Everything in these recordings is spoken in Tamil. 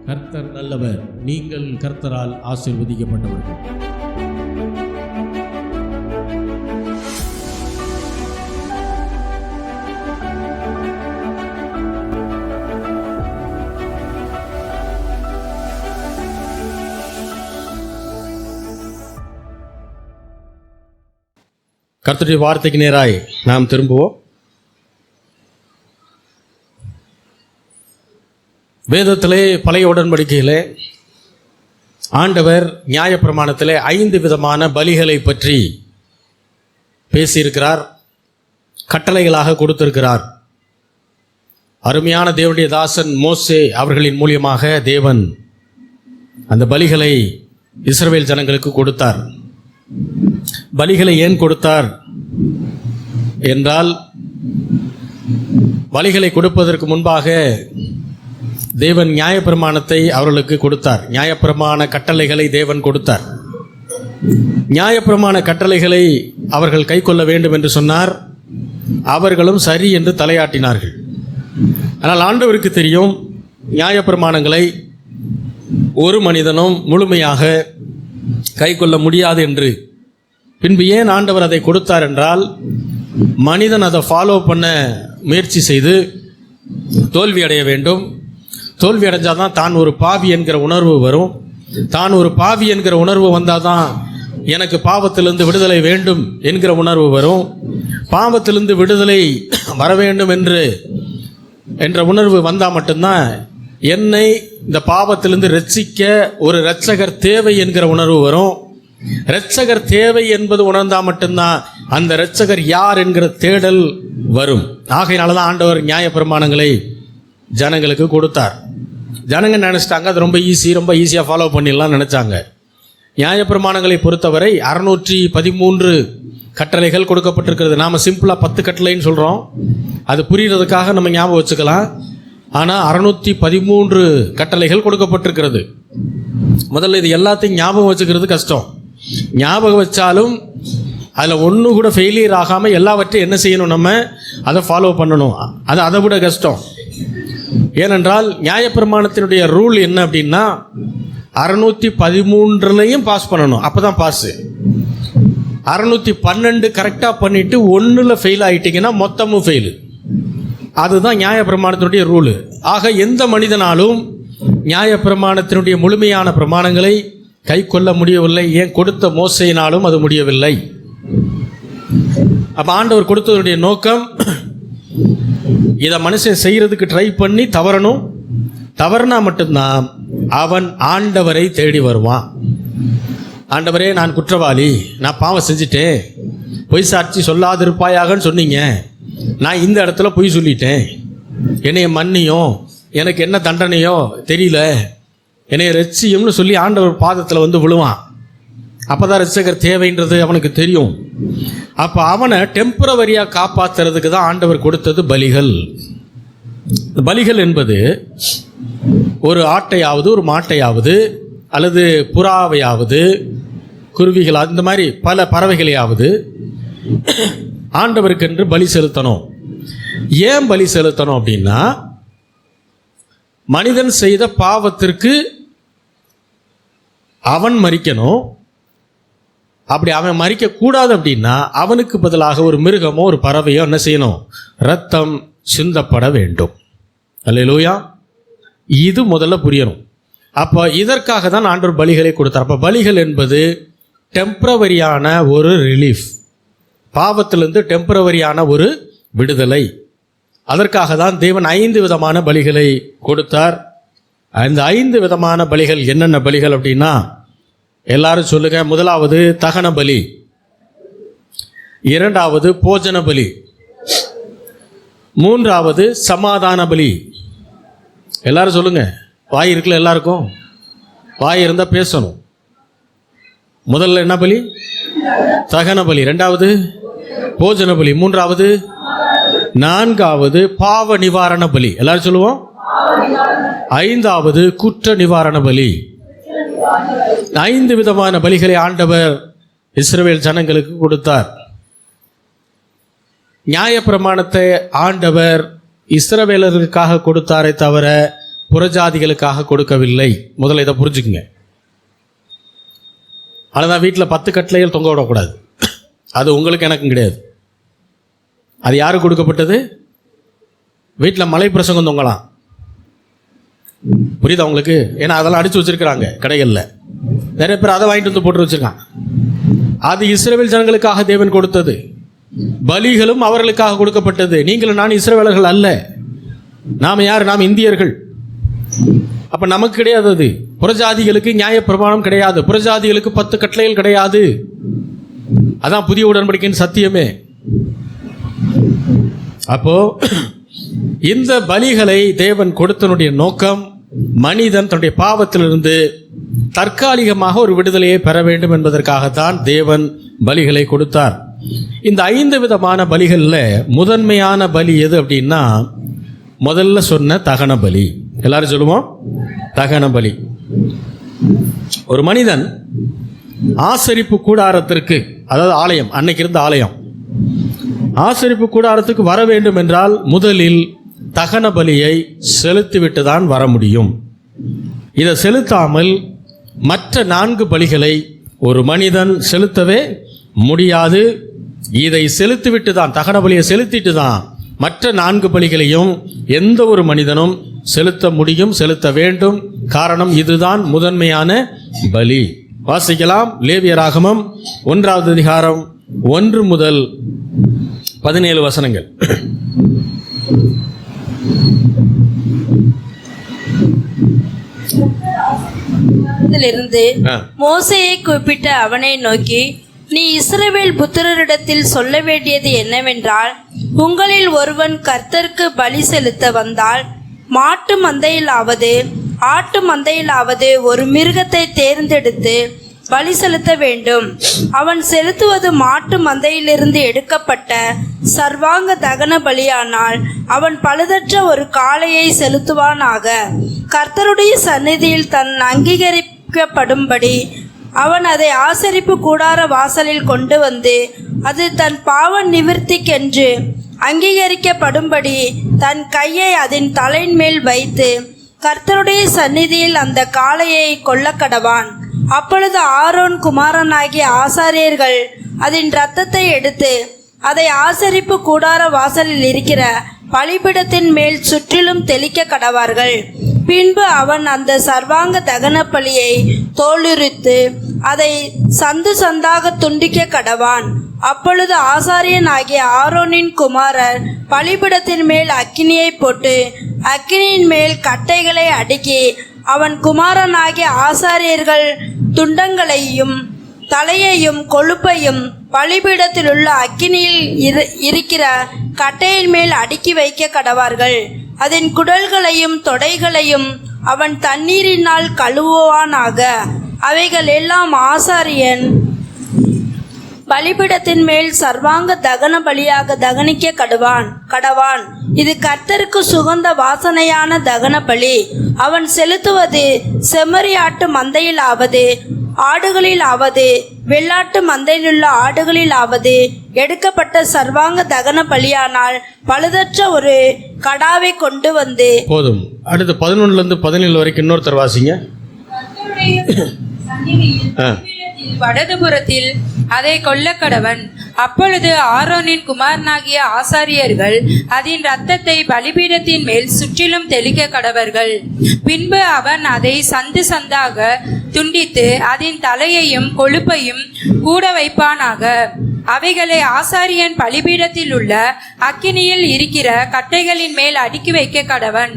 கர்த்தர் நல்லவர், நீங்கள் கர்த்தரால் ஆசீர்வதிக்கப்பட்டவர்கள். கர்த்தருடைய வார்த்தைக்கு நேராய் நாம் திரும்புவோம். வேதத்திலே பழைய உடன்படிக்கையிலே ஆண்டவர் நியாயப்பிரமாணத்திலே 5 விதமான பலிகளை பற்றி பேசியிருக்கிறார், கட்டளைகளாக கொடுத்திருக்கிறார். அருமையான தேவனுடைய தாசன் மோசே அவர்களின் மூலியமாக தேவன் அந்த பலிகளை இஸ்ரவேல் ஜனங்களுக்கு கொடுத்தார். பலிகளை ஏன் கொடுத்தார் என்றால், பலிகளை கொடுப்பதற்கு முன்பாக தேவன் நியாயப்பிரமாணத்தை அவர்களுக்கு கொடுத்தார். நியாயப்பிரமாண கட்டளைகளை தேவன் கொடுத்தார். நியாயப்பிரமாண கட்டளைகளை அவர்கள் கை கொள்ள வேண்டும் என்று சொன்னார். அவர்களும் சரி என்று தலையாட்டினார்கள். ஆனால் ஆண்டவருக்கு தெரியும், நியாயப்பிரமாணங்களை ஒரு மனிதனும் முழுமையாக கை கொள்ள முடியாது என்று. பின்பு ஏன் ஆண்டவர் அதை கொடுத்தார் என்றால், மனிதன் அதை ஃபாலோ பண்ண முயற்சி செய்து தோல்வி அடைய வேண்டும். தோல்வி அடைஞ்சால் தான் தான் ஒரு பாவி என்கிற உணர்வு வரும். தான் ஒரு பாவி என்கிற உணர்வு வந்தால் தான் எனக்கு பாவத்திலிருந்து விடுதலை வேண்டும் என்கிற உணர்வு வரும். பாவத்திலிருந்து விடுதலை வர வேண்டும் என்ற உணர்வு வந்தால் மட்டும்தான் என்னை இந்த பாவத்திலிருந்து ரட்சிக்க ஒரு இரட்சகர் தேவை என்கிற உணர்வு வரும். இரட்சகர் தேவை என்பது உணர்ந்தால் மட்டும்தான் அந்த இரட்சகர் யார் என்கிற தேடல் வரும். ஆகையினால தான் ஆண்டவர் நியாயப்பிரமாணங்களை ஜனங்களுக்கு கொடுத்தார். ஜனங்க நினச்சிட்டாங்க அது ரொம்ப ஈஸியாக ஃபாலோ பண்ணிடலாம் நினச்சாங்க. நியாயப்பிரமாணங்களை பொறுத்தவரை 613 கட்டளைகள் கொடுக்கப்பட்டிருக்கிறது. நாம் சிம்பிளாக 10 கட்டளைன்னு சொல்கிறோம். அது புரிகிறதுக்காக நம்ம ஞாபகம் வச்சுக்கலாம். ஆனால் 613 கட்டளைகள் கொடுக்கப்பட்டிருக்கிறது. முதல்ல இது எல்லாத்தையும் ஞாபகம் வச்சுக்கிறது கஷ்டம். ஞாபகம் வச்சாலும் அதில் ஒன்று கூட ஃபெயிலியர் ஆகாமல் எல்லாவற்றையும் என்ன செய்யணும், நம்ம அதை ஃபாலோ பண்ணணும். அது அதை விட கஷ்டம். ஏனென்றால் நியாயப்பிரமாணத்தினுடைய ரூல் என்ன அப்படின்னா, 613 பாஸ் பண்ணணும், அப்போ தான் பாஸு. 612 கரெக்டாக பண்ணிவிட்டு 1 ஃபெயில் ஆகிட்டிங்கன்னா மொத்தமும் ஃபெயிலு. அதுதான் நியாயப்பிரமாணத்தினுடைய ரூலு. ஆக எந்த மனிதனாலும் நியாயப்பிரமாணத்தினுடைய முழுமையான பிரமாணங்களை கை கொள்ள முடியவில்லை. ஏன் கொடுத்த மோசையினாலும் அது முடியவில்லை. அப்போ ஆண்டவர் கொடுத்ததனுடைய நோக்கம், இதை மனுஷன் செய்கிறதுக்கு ட்ரை பண்ணி தவறணும். தவறுனா மட்டும்தான் அவன் ஆண்டவரை தேடி வருவான். ஆண்டவரே, நான் குற்றவாளி, நான் பாவம் செஞ்சுட்டேன், பொய் சாட்சி சொல்லாதிருப்பாயாகன்னு சொன்னீங்க, நான் இந்த இடத்துல பொய் சொல்லிட்டேன், என்னைய மன்னியும், எனக்கு என்ன தண்டனையோ தெரியல, என்னைய ரட்சியும்னு சொல்லி ஆண்டவர் பாதத்தில் வந்து விழுவான். அப்போ தான் ரட்சகர் தேவைன்றது அவனுக்கு தெரியும். அப்போ அவனை டெம்பரவரியாக காப்பாற்றுறதுக்கு தான் ஆண்டவர் கொடுத்தது பலிகள். பலிகள் என்பது ஒரு ஆட்டையாவது ஒரு மாட்டையாவது அல்லது புறாவையாவது குருவிகளாவது இந்த மாதிரி பல பறவைகளையாவது ஆண்டவருக்கென்று பலி செலுத்தணும். ஏன் பலி செலுத்தணும் அப்படின்னா, மனிதன் செய்த பாவத்திற்கு அவன் மரிக்கணும். அப்படி அவன் மரிக்கக்கூடாது அப்படின்னா அவனுக்கு பதிலாக ஒரு மிருகமோ ஒரு பறவையோ என்ன செய்யணும், ரத்தம் சிந்தப்பட வேண்டும். அல்லேலூயா. இது முதல்ல புரியணும். அப்போ இதற்காக தான் ஆண்டவர் பலிகளை கொடுத்தார். அப்போ பலிகள் என்பது டெம்பரவரியான ஒரு ரிலீஃப், பாவத்திலிருந்து டெம்பரவரியான ஒரு விடுதலை. அதற்காக தான் தேவன் 5 விதமான பலிகளை கொடுத்தார். அந்த 5 விதமான பலிகள் என்னென்ன பலிகள் அப்படின்னா, எல்லாரும் சொல்லுங்க. முதலாவது தகன பலி, இரண்டாவது போஜன பலி, மூன்றாவது சமாதான பலி. எல்லாரும் சொல்லுங்க. வாய் இருக்குல்ல, எல்லாருக்கும் வாய் இருந்தால் பேசணும். முதல்ல என்ன பலி? தகன பலி. ரெண்டாவது போஜன பலி. மூன்றாவது, நான்காவது பாவ நிவாரண பலி. எல்லாரும் சொல்லுவோம். ஐந்தாவது குற்ற நிவாரண பலி. 5 விதமான பலிகளை ஆண்டவர் இஸ்ரவேல் ஜனங்களுக்கு கொடுத்தார். நியாயப்பிரமாணத்தை ஆண்டவர் இஸ்ரவேலர்களுக்காக கொடுத்தாரே தவிர புறஜாதிகளுக்காக கொடுக்கவில்லை. முதல்ல இதை புரிஞ்சுக்குங்க. அதுதான் வீட்டில் 10 கட்டளைகள் தொங்க விடக்கூடாது. அது உங்களுக்கு எனக்கும் கிடையாது. அது யாருக்கு கொடுக்கப்பட்டது? வீட்டில் மலை பிரசங்கம் தொங்கலாம். புரியுதா உங்களுக்கு? ஏன்னா அதெல்லாம் அடித்து வச்சிருக்கிறாங்க கடைகளில். நிறைய பேர் அதை வாங்கிட்டு வந்து போட்டு வச்சிருக்காங்க. அது இஸ்ரவேல் ஜனங்களுக்காக தேவன் கொடுத்தது. பலிகளும் அவர்களுக்காக கொடுக்கப்பட்டது. நீங்களும் நான் இஸ்ரவேலர்கள் அல்ல. நாம் யார்? நாம் இந்தியர்கள். அப்ப நமக்கு கிடையாது. அது புறஜாதிகளுக்கு நியாயப்பிரமாணம் கிடையாது. புறஜாதிகளுக்கு 10 கட்டளைகள் கிடையாது. அதான் புதிய உடன்படிக்கையின் சத்தியமே. அப்போ இந்த பலிகளை தேவன் கொடுத்தனுடைய நோக்கம், மனிதன் தன்னுடைய பாவத்திலிருந்து தற்காலிகமாக ஒரு விடுதலையை பெற வேண்டும் என்பதற்காகத்தான் தேவன் பலிகளை கொடுத்தார். இந்த 5 விதமான பலிகளில் முதன்மையான பலி எது அப்படின்னா, முதல்ல சொன்ன தகன பலி. எல்லாரும் சொல்லுவோம், தகன பலி. ஒரு மனிதன் ஆசரிப்பு கூடாரத்திற்கு, அதாவது ஆலயம், அன்னைக்கு இருந்த ஆலயம், ஆசரிப்பு கூடாரத்துக்கு வர வேண்டும் என்றால் முதலில் தகன பலியை செலுத்திவிட்டு தான் வர முடியும். இதை செலுத்தாமல் மற்ற 4 பலிகளை ஒரு மனிதன் செலுத்தவே முடியாது. இதை செலுத்திவிட்டு தான், தகன பலியை செலுத்திட்டு தான் மற்ற 4 பலிகளையும் எந்த ஒரு மனிதனும் செலுத்த முடியும், செலுத்த வேண்டும். காரணம், இதுதான் முதன்மையான பலி. வாசிக்கலாம். லேவியராகமம் 1வது அதிகாரம் 1 முதல் 17 வசனங்கள். மோசேயை கூப்பிட்ட அவனை நோக்கி, நீ இஸ்ரவேல் புத்திரரிடத்தில் சொல்ல வேண்டியது என்னவென்றால், உங்களில் ஒருவன் கர்த்தருக்கு பலி செலுத்த வந்தால் மாட்டு மந்தையிலாவது ஆட்டு மந்தையிலாவது ஒரு மிருகத்தை தேர்ந்தெடுத்து பலி செலுத்த வேண்டும். அவன் செலுத்துவது மாட்டு மந்தையிலிருந்து எடுக்கப்பட்ட சர்வாங்க தகன பலியானால் அவன் பழுதற்ற ஒரு காளையை செலுத்துவானாக. கர்த்தருடைய சந்நிதியில் தன் அங்கீகரிக்கப்படும்படி அவன் அதை ஆசரிப்பு கூடார வாசலில் கொண்டு வந்து, அது தன் பாவ நிவிர்த்திக்கென்று அங்கீகரிக்கப்படும்படி தன் கையை அதன் தலையின் மேல் வைத்து கர்த்தருடைய சந்நிதியில் அந்த காளையை கொல்லக்கடவான். அப்பொழுது ஆரோன் குமாரனாகிய ஆசாரியர்கள் அதன் இரத்தத்தை எடுத்து அதை ஆசரிப்பு கூடார வாசலில் இருக்கிற பலிபீடத்தின் மேல் சுற்றிலும் தெளிக்க கடவார்கள். பின்பு அவன் அந்த சர்வாங்க தகன பலியை தோலுரித்து அதை சந்து சந்தாக துண்டிக்க கடவான். அப்பொழுது ஆசாரியன் ஆகிய ஆரோனின் குமாரர் பலிபீடத்தின் மேல் அக்கினியை போட்டு அக்கினியின் மேல் கட்டைகளை அடுக்கி அவன் குமாரனாகிய ஆசாரியர்கள் துண்டங்களையும் தலையையும் கொழுப்பையும் பலிபீடத்தில் உள்ள அக்கினியில் இருக்கிற கட்டையின் மேல் அடுக்கி வைக்க கடவார்கள். அதன் குடல்களையும் தொடைகளையும் அவன் தண்ணீரினால் கழுவுவானாக. அவைகள் எல்லாம் ஆசாரியன் பலிபீடத்தின் மேல் சர்வாங்க தகன பலியாக தகனிக்க கடவான். இது கர்த்தருக்கு சுகந்த வாசனையான தகன பலி. அவன் செலுத்துவது செம்மறியாட்டு மந்தையிலாவது ஆடுகளிலாவது வெள்ளாட்டு மந்தையிலுள்ள ஆடுகளிலாவது எடுக்கப்பட்ட சர்வாங்க தகன பலியானால் பழுதற்ற ஒரு கடாவை கொண்டு வந்து போதும். அடுத்து 11 17 வரைக்கும் இன்னொருத்தர் வாசிங்க. வடதுபுறத்தில் அதை கொல்லக்கடவன். அப்பொழுது ஆரோனின் குமாரனாகிய ஆசாரியர்கள் அதன் இரத்தத்தை பலிபீடத்தின் மேல் சுற்றிலும் தெளிக்க கடவர்கள். பின்பு அவன் அதை சந்து சந்தாக துண்டித்து அதன் தலையையும் கொழுப்பையும் கூட வைப்பானாக. அவைகளை ஆசாரியன் பலிபீடத்தில் உள்ள அக்கினியில் இருக்கிற கட்டைகளின் மேல் அடுக்கி வைக்க கடவன்.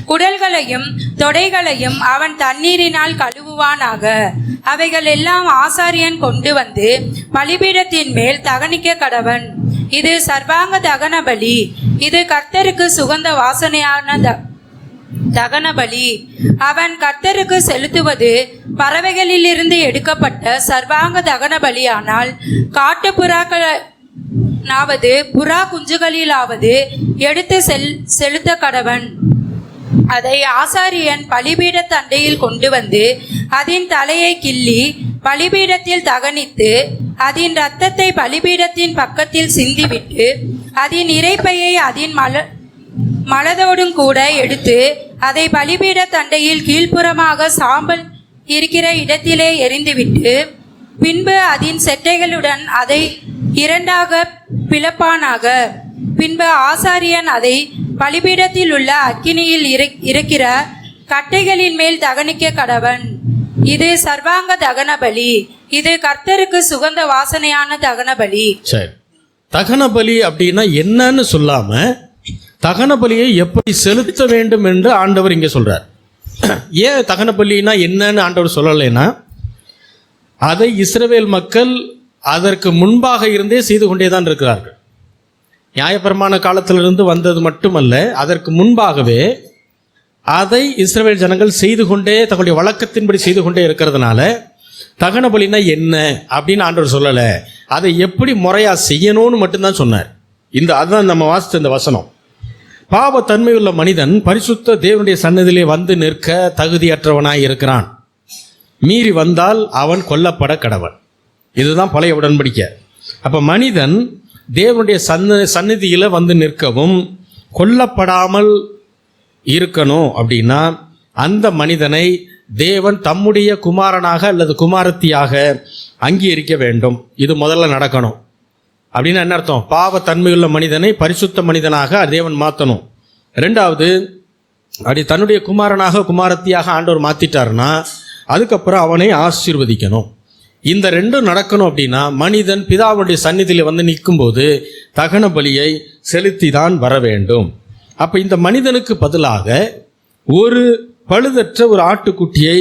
குடல்களையும் தொடைகளையும் அவன் தண்ணீரினால் கழுவுவானாக. அவைகள் எல்லாம் ஆசாரியன் கொண்டு வந்து பலிபீடத்தின் மேல் தகனிக்க கடவன். இது சர்வாங்க தகன பலி. இது கர்த்தருக்கு சுகந்த வாசனையான தகன பலி. அவன் கர்த்தருக்கு செலுத்துவது பறவைகளிலிருந்து எடுக்கப்பட்ட சர்வாங்க தகன பலியானால் காட்டு புறாக்களாவது புறா குஞ்சுகளிலாவது எடுத்து செலுத்த கடவன். அதை ஆசாரியன் பலிபீட தண்டையில் கொண்டு வந்து அதன் தலையை கிள்ளி பலிபீடத்தில் தகனித்து அதன் இரத்தத்தை பலிபீடத்தின் பக்கத்தில் சிந்திவிட்டு அதன் இறைப்பையை அதன் மலதோடும் கூட எடுத்து அதை பலிபீட தண்டையில் கீழ்ப்புறமாக சாம்பல் இருக்கிற இடத்திலே எறிந்துவிட்டு பின்பு அதன் செட்டைகளுடன் அதை இரண்டாக பிளப்பானாக. பின்பு ஆசாரியன் அதை பலிபீடத்தில் உள்ள அக்கினியில் இருக்கிற கட்டைகளின் மேல் தகனிக்க கடவன். இது சர்வாங்க தகன பலி, இது கர்த்தருக்கு சுகந்த வாசனையான தகன பலி. சரி, தகன பலி அப்படின்னா என்னன்னு சொல்லாம தகன பலியை எப்படி செலுத்த வேண்டும் என்று ஆண்டவர் இங்கே சொல்றார். ஏன் தகன பலினா என்னன்னு ஆண்டவர் சொல்லலைன்னா, அதை இஸ்ரவேல் மக்கள் அதற்கு முன்பாக இருந்தே செய்து கொண்டே தான் இருக்கிறார்கள். நியாயப்பிரமாண காலத்திலிருந்து வந்தது மட்டுமல்ல, அதற்கு முன்பாகவே அதை இஸ்ரவேல் ஜனங்கள் செய்து கொண்டே தங்களுடைய வழக்கத்தின்படி செய்து கொண்டே இருக்கிறதுனால தகன பலினா என்ன அப்படின்னு ஆண்டவர் சொல்லலை, அதை எப்படி முறையாக செய்யணும்னு மட்டும்தான் சொன்னார். அதுதான் நம்ம வாசித்த இந்த வசனம். பாவத்தன்மையுள்ள மனிதன் பரிசுத்த தேவனுடைய சன்னதியிலே வந்து நிற்க தகுதியற்றவனாய் இருக்கிறான். மீறி வந்தால் அவன் கொல்லப்பட கடவன். இதுதான் பழைய உடன்படிக்கை. அப்போ மனிதன் தேவனுடைய சந்நிதியில் வந்து நிற்கவும் கொல்லப்படாமல் இருக்கணும் அப்படின்னா அந்த மனிதனை தேவன் தம்முடைய குமாரனாக அல்லது குமாரத்தியாக அங்கீகரிக்க வேண்டும். இது முதல்ல நடக்கணும். அப்படின்னு என்ன அர்த்தம்? பாவத்தன்மையுள்ள மனிதனை பரிசுத்த மனிதனாக தேவன் மாற்றணும். ரெண்டாவது, அப்படி தன்னுடைய குமாரனாக குமாரத்தியாக ஆண்டவர் மாற்றிட்டாருன்னா அதுக்கப்புறம் அவனை ஆசீர்வதிக்கணும். இந்த ரெண்டும் நடக்கணும் அப்படின்னா மனிதன் பிதாவுடைய சந்நிதியில் வந்து நிற்கும்போது தகன பலியை செலுத்தி தான் வர வேண்டும். அப்போ இந்த மனிதனுக்கு பதிலாக ஒரு பழுதற்ற ஒரு ஆட்டுக்குட்டியை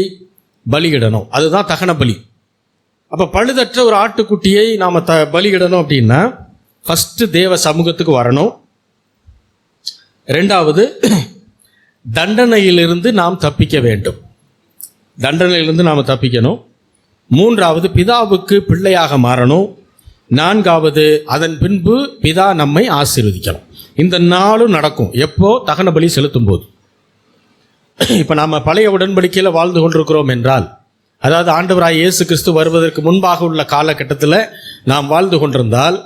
பலியிடணும். அதுதான் தகன பலி. அப்போ பழுதற்ற ஒரு ஆட்டுக்குட்டியை நாம் பலியிடணும் அப்படின்னா ஃபஸ்ட்டு தேவ சமூகத்துக்கு வரணும். ரெண்டாவது, தண்டனையிலிருந்து நாம் தப்பிக்க வேண்டும். தண்டனையிலிருந்து நாம் தப்பிக்கணும். மூன்றாவது, பிதாவுக்கு பிள்ளையாக மாறணும். நான்காவது, அதன் பின்பு பிதா நம்மை ஆசீர்வதிக்கணும். இந்த நாளும் நடக்கும். எப்போ? தகன பலி செலுத்தும் போது. இப்போ நாம் பழைய உடன்படிக்கையில் வாழ்ந்து கொண்டிருக்கிறோம் என்றால், அதாவது ஆண்டவராய் இயேசு கிறிஸ்து வருவதற்கு முன்பாக உள்ள காலகட்டத்தில் நாம் வாழ்ந்து கொண்டிருந்தால்,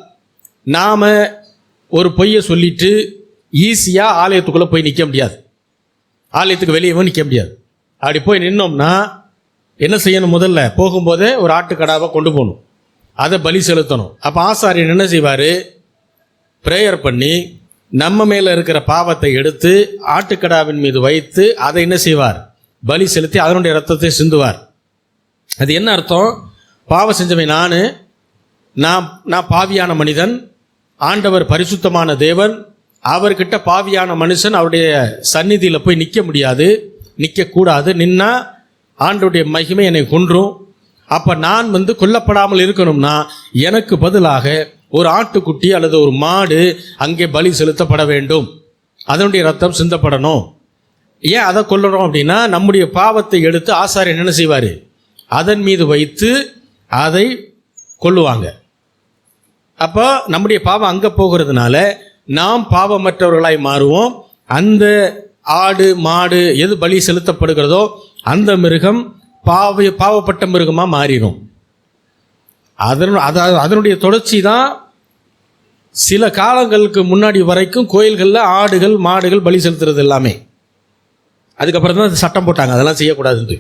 நாம் ஒரு பொய்யை சொல்லிட்டு ஈஸியாக ஆலயத்துக்குள்ளே போய் நிற்க முடியாது. ஆலயத்துக்கு வெளியவும் நிற்க முடியாது. அப்படி போய் நின்னோம்னா என்ன செய்யணும்? முதல்ல போகும்போதே ஒரு ஆட்டுக்கடாவை கொண்டு போகணும். அதை பலி செலுத்தணும். அப்போ ஆசாரியன் என்ன செய்வார்? ப்ரேயர் பண்ணி நம்ம மேலே இருக்கிற பாவத்தை எடுத்து ஆட்டுக்கடாவின் மீது வைத்து அதை என்ன செய்வார்? பலி செலுத்தி அதனுடைய ரத்தத்தை சிந்துவார். அது என்ன அர்த்தம்? பாவம் செஞ்சவன் நான் பாவியான மனிதன், ஆண்டவர் பரிசுத்தமான தேவன், அவர்கிட்ட பாவியான மனுஷன் அவருடைய சந்நிதியில் போய் நிற்க முடியாது, நிற்கக்கூடாது. நின்னா ஆண்டவருடைய மகிமை என்னை கொன்றும். அப்போ நான் கொல்லப்படாமல் இருக்கணும்னா எனக்கு பதிலாக ஒரு ஆட்டுக்குட்டி அல்லது ஒரு மாடு அங்கே பலி செலுத்தப்பட வேண்டும். அதனுடைய ரத்தம் சிந்தப்படணும். ஏன் அதை கொல்லணும் அப்படின்னா, நம்முடைய பாவத்தை எடுத்து ஆசாரியன் என்ன செய்வார்? அதன் மீது வைத்து அதை கொல்லுவாங்க. அப்போ நம்முடைய பாவம் அங்கே போகிறதுனால நாம் பாவமற்றவர்களாய் மாறுவோம். அந்த ஆடு மாடு எது பலி செலுத்தப்படுகிறதோ அந்த மிருகம் பாவப்பட்ட மிருகமாக மாறிடும். அதனுடைய தொடர்ச்சி தான் சில காலங்களுக்கு முன்னாடி வரைக்கும் கோயில்களில் ஆடுகள் மாடுகள் பலி செலுத்துறது எல்லாமே. அதுக்கப்புறம் தான் சட்டம் போட்டாங்க அதெல்லாம் செய்யக்கூடாதுன்ட்டு.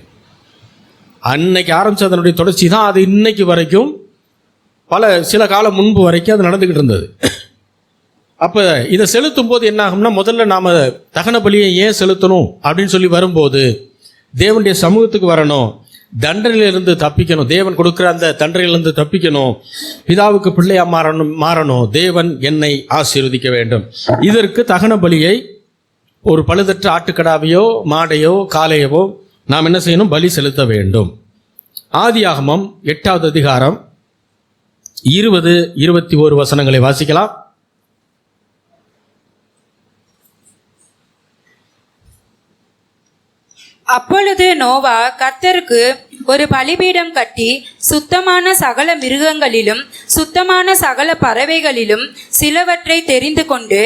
அன்னைக்கு ஆரம்பித்த அதனுடைய தொடர்ச்சி தான் அது இன்னைக்கு வரைக்கும் சில காலம் முன்பு வரைக்கும் அது நடந்துக்கிட்டு இருந்தது. அப்போ இதை செலுத்தும் போது என்ன ஆகும்னா, முதல்ல நாம் தகன பலியை ஏன் செலுத்தணும் அப்படின்னு சொல்லி வரும்போது தேவனுடைய சமூகத்துக்கு வரணும், தண்டனையிலிருந்து தப்பிக்கணும், தேவன் கொடுக்குற அந்த தண்டனையிலிருந்து தப்பிக்கணும், பிதாவுக்கு பிள்ளையாக மாறணும், தேவன் என்னை ஆசீர்வதிக்க வேண்டும். இதற்கு தகன பலியை ஒரு பழுதற்ற ஆட்டுக்கடாவையோ மாடையோ காளையவோ நாம் என்ன செய்யணும்? பலி செலுத்த வேண்டும். ஆதியாகமம் 8வது அதிகாரம் 20-21 வசனங்களை வாசிக்கலாம். அப்பொழுது நோவா கர்த்தருக்கு ஒரு பலிபீடம் கட்டி சுத்தமான சகல மிருகங்களிலும் சுத்தமான சகல பறவைகளிலும் சிலவற்றை தெரிந்து கொண்டு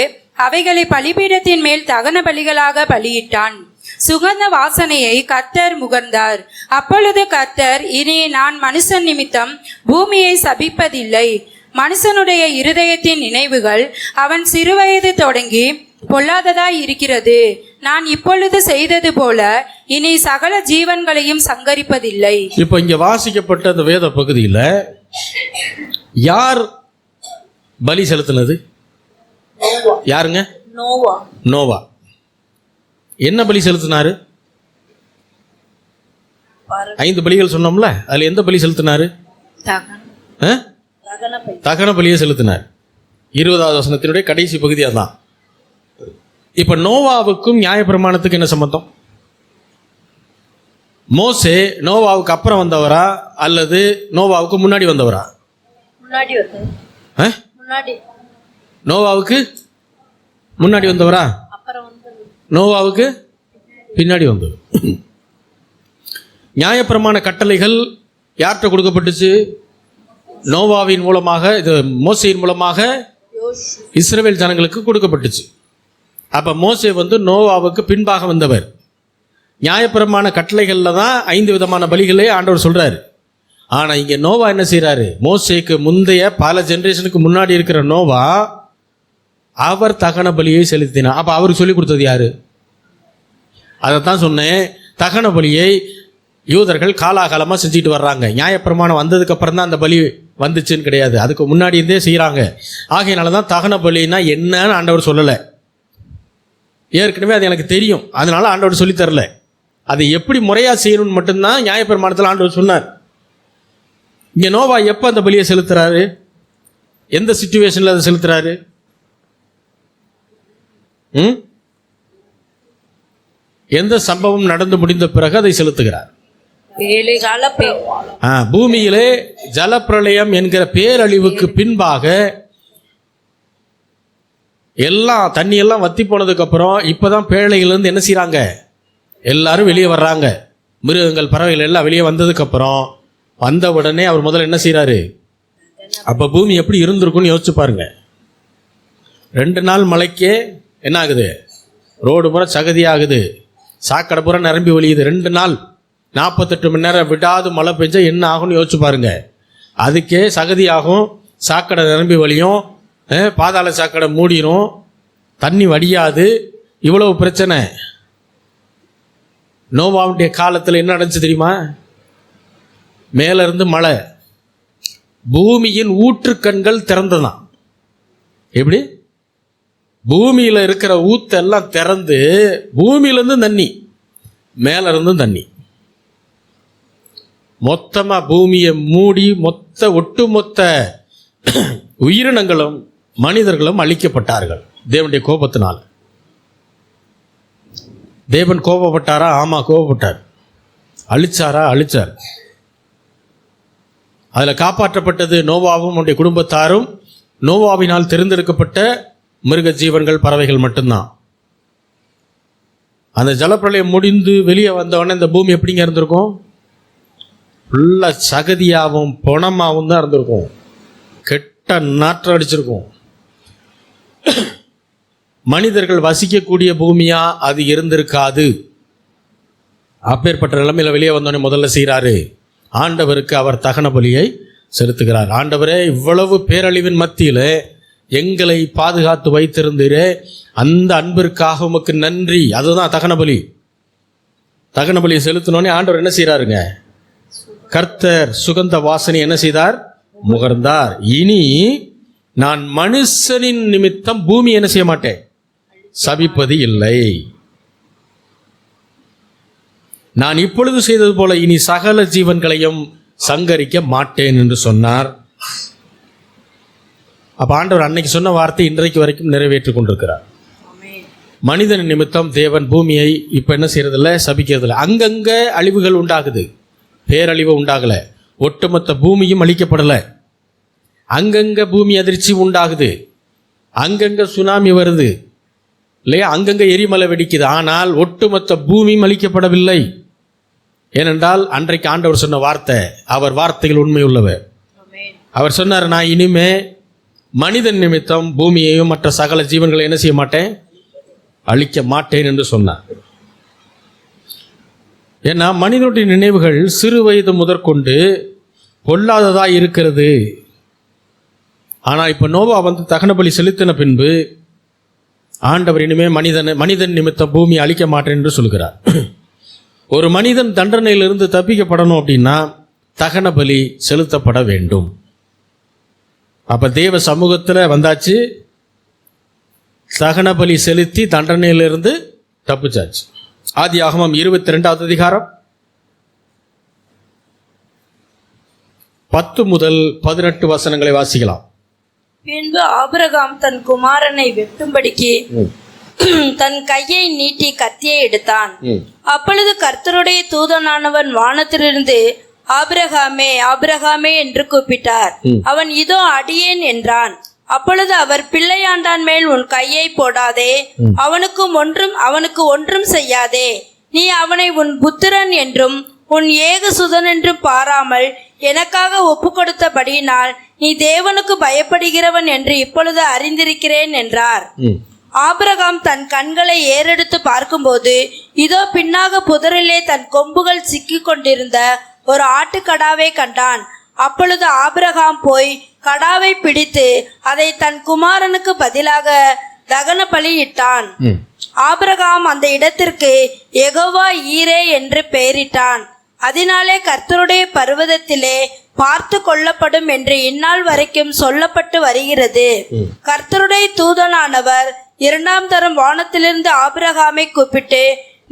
அவைகளை பலிபீடத்தின் மேல் தகன பலிகளாக பலியிட்டான். சுகந்த வாசனையை கர்த்தர் முகர்ந்தார். அப்பொழுது கர்த்தர், இனி நான் மனுஷன் நிமித்தம் பூமியை சபிப்பதில்லை. மனுஷனுடைய இருதயத்தின் நினைவுகள் அவன் சிறுவயது தொடங்கி பொல்லாததாய் இருக்கிறது. நான் இப்பொழுது செய்தது போல இனி சகல ஜீவன்களையும் சங்கரிப்பதில்லை. இப்போ இங்க வாசிக்கப்பட்ட அந்த வேத பகுதியில் யார் பலி செலுத்தினது? யாருங்க? நோவா. நோவா. என்ன பலி செலுத்தினாரு? 5 பலிகள் சொன்னோம்ல, அதுல எந்த பலி செலுத்தினாரு? தகன பலியை செலுத்தினார். 20வது வசனத்தினுடைய கடைசி பகுதி அதான். இப்ப நோவாவுக்கும் நியாயப்பிரமாணத்துக்கு என்ன சம்பந்தம்? மோசே நோவாவுக்கு அப்புறம் வந்தவரா அல்லது நோவாவுக்கு முன்னாடி வந்தவரா? நோவாவுக்கு முன்னாடி வந்தவரா? நோவாவுக்கு பின்னாடி வந்தவர். நியாயப்பிரமாண கட்டளைகள் யார்கிட்ட கொடுக்கப்பட்டுச்சு? நோவாவின் மூலமாக, இது மோசையின் மூலமாக இஸ்ரவேல் ஜனங்களுக்கு கொடுக்கப்பட்டுச்சு. அப்ப மோசே நோவாவுக்கு பின்பாக வந்தவர். நியாயப்பிரமாண கட்டளைகளில் தான் 5 விதமான பலிகளே ஆண்டவர் சொல்றாரு. ஆனா இங்க நோவா என்ன செய்யறாரு? மோசேக்கு முந்தைய பல ஜெனரேஷனுக்கு முன்னாடி இருக்கிற நோவா அவர் தகன பலியை செலுத்தினார். அப்ப அவருக்கு சொல்லி கொடுத்தது யாரு? அதைத்தான் சொன்னேன். தகன பலியை யூதர்கள் காலாகாலமாக செஞ்சுட்டு வர்றாங்க. நியாயப்பிரமாணம் வந்ததுக்கு அப்புறம் தான் அந்த பலி வந்துச்சுன்னு கிடையாது, அதுக்கு முன்னாடி இருந்தே செய்கிறாங்க. ஆகையினால தான் தகன பலினா என்னன்னு ஆண்டவர் சொல்லலை. ஏற்கனவே அது எனக்கு தெரியும், அதனால ஆண்டவர் சொல்லி தரல. அதை எப்படி முறையாக செய்யணும்னு மட்டும்தான் நியாயப்பிரமாணத்தில் ஆண்டவர் சொன்னார். இங்கே நோவா எப்போ அந்த பலியை செலுத்துறாரு? எந்த சிச்சுவேஷனில் அதை செலுத்துறாரு? எந்த சம்பவம் நடந்து முடிந்த பிறகு அதை செலுத்துகிறார்? பூமியிலே ஜலப்பிரளயம் என்கிற பேரழிவுக்கு பின்பாக எல்லாம் தண்ணி எல்லாம் வத்தி போனதுக்கு அப்புறம் இப்பதான் பேழையிலிருந்து என்ன செய்யறாங்க? எல்லாரும் வெளியே வர்றாங்க. மிருகங்கள், பறவைகள் எல்லாம் வெளியே வந்ததுக்கு அப்புறம் வந்த உடனே அவர் முதல்ல என்ன செய்யறாரு? அப்ப பூமி எப்படி இருந்திருக்கும்னு யோசிச்சு பாருங்க. 2 நாள் மழைக்கே என்ன ஆகுது? ரோடு பூரா சகதி ஆகுது, சாக்கடை பூரா நிரம்பி வழியுது. 2 நாள் 48 மணி நேரம் விடாது மழை பெஞ்சா என்ன ஆகும்னு யோசிச்சு பாருங்க. அதுக்கே சகதி ஆகும், சாக்கடை நிரம்பி வழியும், பாதாள சாக்கடை மூடிடும், தண்ணி வடியாது, இவ்வளவு பிரச்சனை. நோவாவுடைய காலத்தில் என்ன நடந்துச்சு தெரியுமா? மேல இருந்து மழை, பூமியின் ஊற்றுக்கண்கள் திறந்துதான். எப்படி? பூமியில் இருக்கிற ஊத்தெல்லாம் திறந்து பூமியிலிருந்து தண்ணி, மேல இருந்தும் தண்ணி, மொத்தமா பூமியை மூடி ஒட்டுமொத்த உயிரினங்களும் மனிதர்களும் அழிக்கப்பட்டார்கள் தேவனுடைய கோபத்தினால். தேவன் கோபப்பட்டாரா? ஆமா, கோபப்பட்டார். அழிச்சாரா? அழிச்சார். அதுல காப்பாற்றப்பட்டது நோவாவும் அவனுடைய குடும்பத்தாரும், நோவாவினால் தெரிந்தெடுக்கப்பட்ட மிருக ஜீவன்கள், பறவைகள் மட்டும்தான். அந்த ஜலப்பிரளயம் முடிந்து வெளியே வந்தவொடனே இந்த பூமி எப்படிங்க இருந்திருக்கும்? ஃபுல்லாக சகதியாகவும் பொணமாகவும் தான் இருந்திருக்கும். கெட்ட நாற்றம் அடிச்சிருக்கும். மனிதர்கள் வசிக்கக்கூடிய பூமியா அது இருந்திருக்காது. அப்பேற்பட்ட நிலைமையில் வெளியே வந்தோடனே முதல்ல செய்கிறாரு, ஆண்டவருக்கு அவர் தகன பலியை செலுத்துகிறார். ஆண்டவரே, இவ்வளவு பேரழிவின் மத்தியில் எங்களை பாதுகாத்து வைத்திருந்தீரே, அந்த அன்பிற்காக உமக்கு நன்றி. அதுதான் தகன பலி. தகன பலியை செலுத்தினோடனே ஆண்டவர் என்ன செய்கிறாருங்க? கர்த்தர் சுகந்த வாசனை என்ன செய்தார்? முகர்ந்தார். இனி நான் மனுஷனின் நிமித்தம் பூமி என்ன செய்ய மாட்டேன்? சபிப்பது இல்லை. நான் இப்பொழுது செய்தது போல இனி சகல ஜீவன்களையும் சங்கரிக்க மாட்டேன் என்று சொன்னார். அப்ப ஆண்டவர் அன்னைக்கு சொன்ன வார்த்தை இன்றைக்கு வரைக்கும் நிறைவேற்றிக் கொண்டிருக்கிறார். மனிதன் நிமித்தம் தேவன் பூமியை இப்ப என்ன செய்யறதில்ல? சபிக்கிறதில்ல. அங்கங்க அழிவுகள் உண்டாகுது, பேரழிவு உண்டாகல. ஒட்டுமொத்த பூமியும் அழிக்கப்படல. அங்கங்க பூமி அதிர்ச்சி உண்டாகுது, அங்கங்க சுனாமி வருது இல்லையா, அங்கங்க எரிமலை வெடிக்குது. ஆனால் ஒட்டுமொத்த பூமியும் அழிக்கப்படவில்லை. ஏனென்றால் அன்றைக்கு ஆண்டவர் சொன்ன வார்த்தை, அவர் வார்த்தைகள் உண்மை உள்ளவர். அவர் சொன்னார், நான் இனிமே மனிதன் நிமித்தம் பூமியையும் மற்ற சகல ஜீவன்களை என்ன செய்ய மாட்டேன்? அழிக்க மாட்டேன் என்று சொன்னார். ஏன்னா மனிதனுடைய நினைவுகள் சிறு வயது முதற்கொண்டு பொல்லாததா இருக்கிறது. ஆனால் இப்போ நோவா தகன பலி செலுத்தின பின்பு ஆண்டவர் இனிமே மனிதன் நிமித்தம் பூமி அழிக்க மாட்டேன் என்று சொல்கிறார். ஒரு மனிதன் தண்டனையிலிருந்து தப்பிக்கப்படணும் அப்படின்னா தகன பலி செலுத்தப்பட வேண்டும். அப்ப தேவ சமூகத்தில் வந்தாச்சு, தகன பலி செலுத்தி தண்டனையிலிருந்து தப்பிச்சாச்சு. ஆதியாகமம் 22வது அதிகாரம் 10 முதல் 18 வசனங்களை வாசிக்கலாம். பின்பு ஆபிரகாம் தன் குமாரனை வெட்டும்படிக்கு தன் கையை நீட்டி கத்தியை எடுத்தான். அப்பொழுது கர்த்தருடைய தூதனானவன் வானத்திலிருந்து ஆபிரகாமே ஆபிரகாமே என்று கூப்பிட்டார். அவன் இதோ அடியேன் என்றான். அப்பொழுது அவர், பிள்ளையாண்டான் மேல் உன் கையை போடாதே, அவனுக்கு ஒன்றும் செய்யாதே. நீ அவனை உன் புத்திரன் என்றும் உன் ஏகசுதன் என்றும் பாராமல் எனக்காக ஒப்பு கொடுத்தபடியினால் நீ தேவனுக்கு பயப்படுகிறவன் என்று இப்பொழுது அறிந்திருக்கிறேன் என்றார். ஆபிரகாம் தன் கண்களை ஏறெடுத்து பார்க்கும்போது இதோ பின்னாக புதரிலே தன் கொம்புகள் சிக்கிக் கொண்டிருந்த ஒரு ஆட்டுக்கடாவை கண்டான். அப்பொழுது ஆபிரகாம் போய் கடாவை பிடித்து அதை தன் குமாரனுக்கு பதிலாக தகன பலியிட்டான். ஆபிரகாம் அந்த இடத்திற்கு யெகோவா ஈரே என்று பெயரிட்டான். அதனாலே கர்த்தருடைய பர்வதத்திலே பார்த்து கொள்ளப்படும் என்று இந்நாள் வரைக்கும் சொல்லப்பட்டு வருகிறது. கர்த்தருடைய தூதனானவர் 2ஆம் தரம் வானத்திலிருந்து ஆபிரகாமை கூப்பிட்டு,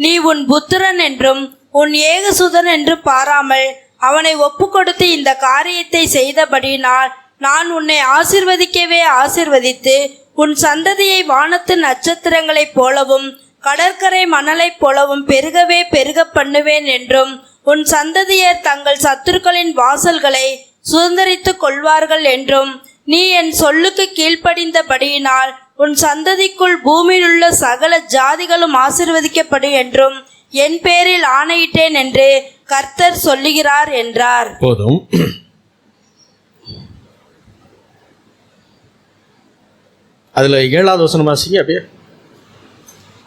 நீ உன் புத்திரன் என்றும் உன் ஏகசுதன் என்றும் பாராமல் அவனை ஒப்பு கொடுத்து இந்த காரியத்தை செய்தபடியினால் நான் உன்னை ஆசீர்வதிக்கவே ஆசீர்வதித்து உன் சந்ததியை வானத்து நட்சத்திரங்களைப் போலவும் கடற்கரை மணலைப் போலவும் பெருகவே பெருக பண்ணுவேன் என்றும் உன் சந்ததியர் தங்கள் சத்துருக்களின் வாசல்களை சுதந்தரித்துக் கொள்வார்கள் என்றும் நீ என் சொல்லுக்கு கீழ்ப்படிந்தபடியினால் உன் சந்ததிக்குள் பூமியிலுள்ள சகல ஜாதிகளும் ஆசீர்வதிக்கப்படும் என்றும் என் பேரில் ஆணையிட்டேன் என்று கர்த்தர் சொல்லுகிறார் என்றார். போதும். அதுல 7வது வசனம் வாசிங்க அப்படியே.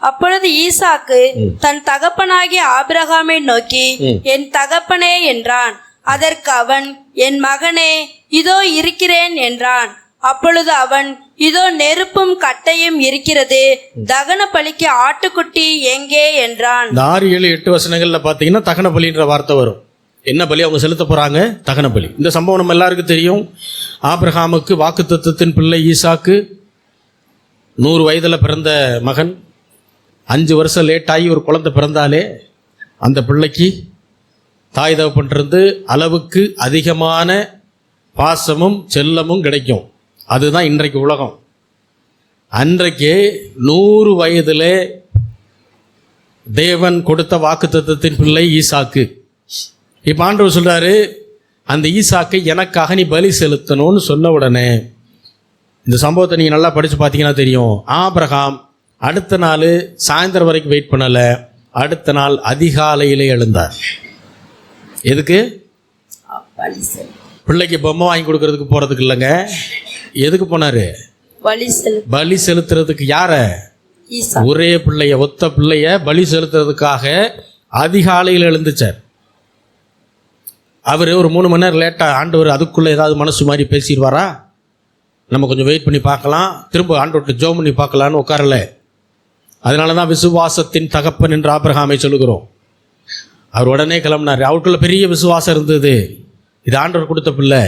அப்பொழுது ஈசாக்கு தன் தகப்பனாகிய ஆபிரகாமை நோக்கி, என் தகப்பனே என்றான். அதற்கு அவன், என் மகனே, இதோ இருக்கிறேன் என்றான். அப்பொழுது அவன், இதோ நெருப்பும் கட்டையும் இருக்கிறது, தகன பலிக்கு ஆட்டுக்குட்டி எங்கே என்றான். 6, 7, 8 வசனங்கள்ல பாத்தீங்கன்னா தகன பலின்ற வார்த்தை வரும். என்ன பலி அவங்க செலுத்த போறாங்க? தகன பலி. இந்த சம்பவம் நம்ம எல்லாருக்கும் தெரியும். ஆபிரகாமுக்கு வாக்குத்தத்தத்தின் பிள்ளை ஈசாக்கு 100 வயதில் பிறந்த மகன். 5 வருஷம் லேட்டாகி ஒரு குழந்தை பிறந்தாலே அந்த பிள்ளைக்கு தாய் தகப்பன்றிருந்து அளவுக்கு அதிகமான பாசமும் செல்லமும் கிடைக்கும். அதுதான் இன்றைக்கு உலகம். அன்றைக்கு 100 வயதிலே தேவன் கொடுத்த வாக்குத்தத்தத்தின் பிள்ளை ஈசாக்கு. இப்போ ஆண்டவர் சொல்றாரு, அந்த ஈசாக்கை எனக்காக நீ பலி செலுத்தணும்னு சொன்ன உடனே இந்த சம்பவத்தை நீங்கள் நல்லா படித்து பார்த்தீங்கன்னா தெரியும். ஆபிரகாம் அடுத்த நாள் சாயந்தரம் வரைக்கும் வெயிட் பண்ணலை. அடுத்த நாள் அதிகாலையிலே எழுந்தார். எதுக்கு? பிள்ளைக்கு பொம்மை வாங்கி கொடுக்கறதுக்கு போகிறதுக்கு இல்லைங்க. எதுக்கு போனார்? பலி செலுத்துறதுக்கு. யார? ஒரே பிள்ளைய, ஒத்த பிள்ளைய பலி செலுத்துறதுக்காக அதிகாலையில் எழுந்துச்சார். அவர் ஒரு 3 மணி நேரம் லேட்டாக, ஆண்டவர் அதுக்குள்ளே ஏதாவது மனசு மாதிரி பேசிடுவாரா, நம்ம கொஞ்சம் வெயிட் பண்ணி பார்க்கலாம், திரும்ப ஆண்டவர்கிட்ட ஜெபம் பண்ணி பார்க்கலான்னு உட்காரல. அதனால தான் விசுவாசத்தின் தகப்பன் என்று ஆபிரகாமை சொல்லுகிறோம். அவர் உடனே கிளம்பினார். அவருக்குள்ள பெரிய விசுவாசம் இருந்தது. இது ஆண்டவர் கொடுத்த பிள்ளை.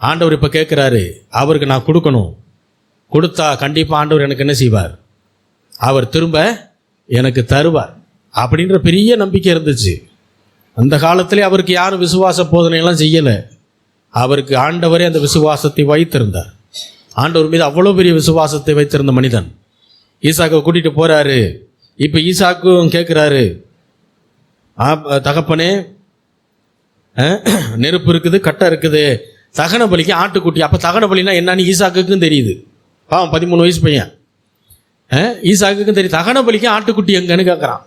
ஆண்டவர் இப்போ கேட்குறாரு, அவருக்கு நான் கொடுக்கணும். கொடுத்தா கண்டிப்பாக ஆண்டவர் எனக்கு என்ன செய்வார்? அவர் திரும்ப எனக்கு தருவார் அப்படின்ற பெரிய நம்பிக்கை இருந்துச்சு. அந்த காலத்திலே அவருக்கு யாரும் விசுவாச போதனையெல்லாம் செய்யலை. அவருக்கு ஆண்டவரே அந்த விசுவாசத்தை வைத்திருந்தார். ஆண்டவர் மீது அவ்வளோ பெரிய விசுவாசத்தை வைத்திருந்த மனிதன் ஈசாக்கை கூட்டிகிட்டு போகிறாரு. இப்போ ஈசாக்கும் கேட்குறாரு, தகப்பனே, நெருப்பு இருக்குது, கட்டை இருக்குது, தகன பலிக்கு ஆட்டுக்குட்டி. அப்போ தகன பலினா என்னன்னு ஈசாக்குக்கும் தெரியுது. பாவம் 13 வயசு பையன். ஈசாக்குக்கும் தெரியும் தகன பலிக்கு ஆட்டுக்குட்டி எங்கன்னு கேட்குறான்.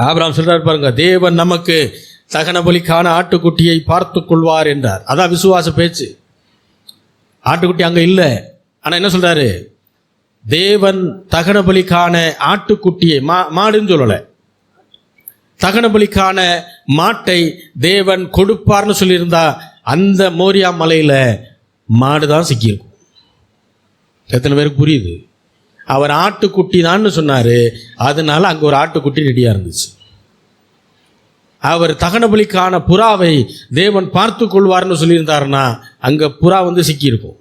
ஆபிரகாம் சொல்கிறார் பாருங்க, தேவன் நமக்கு தகன பலிக்கான ஆட்டுக்குட்டியை பார்த்து கொள்வார் என்றார். அதான் விசுவாச பேச்சு. ஆட்டுக்குட்டி அங்கே இல்லை. ஆனால் என்ன சொல்கிறாரு? தேவன் தகன பலிக்கான ஆட்டுக்குட்டியை, மாடுன்னு சொல்லலை, தகன பலிக்கான மாட்டை தேவன் கொடுப்பார்னு சொல்லியிருந்தா அந்த மோரியா மலையில் மாடு தான் சிக்கியிருக்கும். எத்தனை பேருக்கு புரியுது? அவர் ஆட்டுக்குட்டி தான்னு சொன்னார். அதனால அங்கே ஒரு ஆட்டுக்குட்டி ரெடியாக இருந்துச்சு. அவர் தகன பலிக்கான புறாவை தேவன் பார்த்து கொள்வார்னு சொல்லியிருந்தாருன்னா அங்கே புறா வந்து சிக்கியிருக்கும்.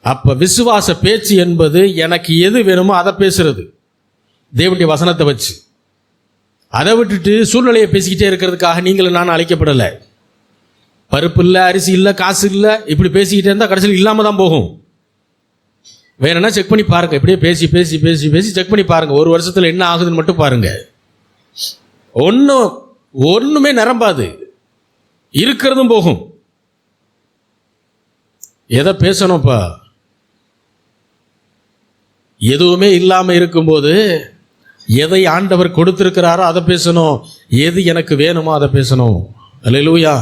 அப்போ விசுவாச பேச்சு என்பது எனக்கு எது வேணுமோ அதை பேசுறது, தேவனுடைய வசனத்தை வச்சு. அதை விட்டுட்டு சூழ்நிலையை பேசிக்கிட்டே இருக்கிறதுக்காக நீங்களும் நான் அழைக்கப்படலை. பருப்பு இல்லை, அரிசி இல்லை, காசு இல்லை, இப்படி பேசிக்கிட்டே இருந்தால் கடைசியில் இல்லாமல் தான் போகும். வேணும்னா செக் பண்ணி பாருங்கள். இப்படியே பேசி பேசி பேசி பேசி செக் பண்ணி பாருங்கள். ஒரு வருஷத்தில் என்ன ஆகுதுன்னு மட்டும் பாருங்கள். ஒன்றுமே நிரம்பாது, இருக்கிறதும் போகும். எதை பேசணும்ப்பா? எதுவுமே இல்லாமல் இருக்கும்போது எதை ஆண்டவர் கொடுத்திருக்கிறாரோ அதை பேசணும். எது எனக்கு வேணுமோ அதை பேசணும். அல்லேலூயா.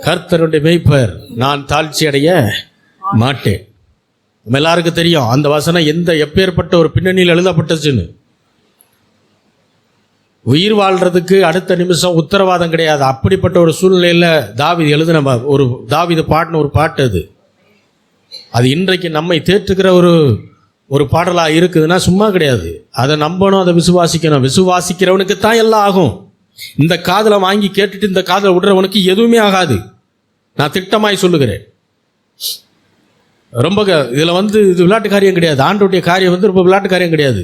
கர்த்தருடைய மேய்ப்பர், நான் தாழ்ச்சி அடைய மாட்டேன். நம்ம எல்லாருக்கும் தெரியும் அந்த வசனம் எப்பேற்பட்ட ஒரு பின்னணியில் எழுதப்பட்டுச்சுன்னு. உயிர் வாழ்றதுக்கு அடுத்த நிமிஷம் உத்தரவாதம் கிடையாது. அப்படிப்பட்ட ஒரு சூழ்நிலையில் தாவீது எழுதின தாவீது பாடின ஒரு பாட்டு அது. அது இன்றைக்கு நம்மை தேற்றுகிற ஒரு பாடலாக இருக்குதுன்னா சும்மா கிடையாது. அதை நம்பணும், அதை விசுவாசிக்கணும். விசுவாசிக்கிறவனுக்கு தான் எல்லாம் ஆகும். இந்த காதில் வாங்கி கேட்டுட்டு இந்த காதில் விடுறவனுக்கு எதுவுமே ஆகாது. நான் திட்டமாய் சொல்லுகிறேன். ரொம்ப இதில் இது விளையாட்டு காரியம் கிடையாது. ஆண்டோடைய காரியம் ரொம்ப விளையாட்டு காரியம் கிடையாது.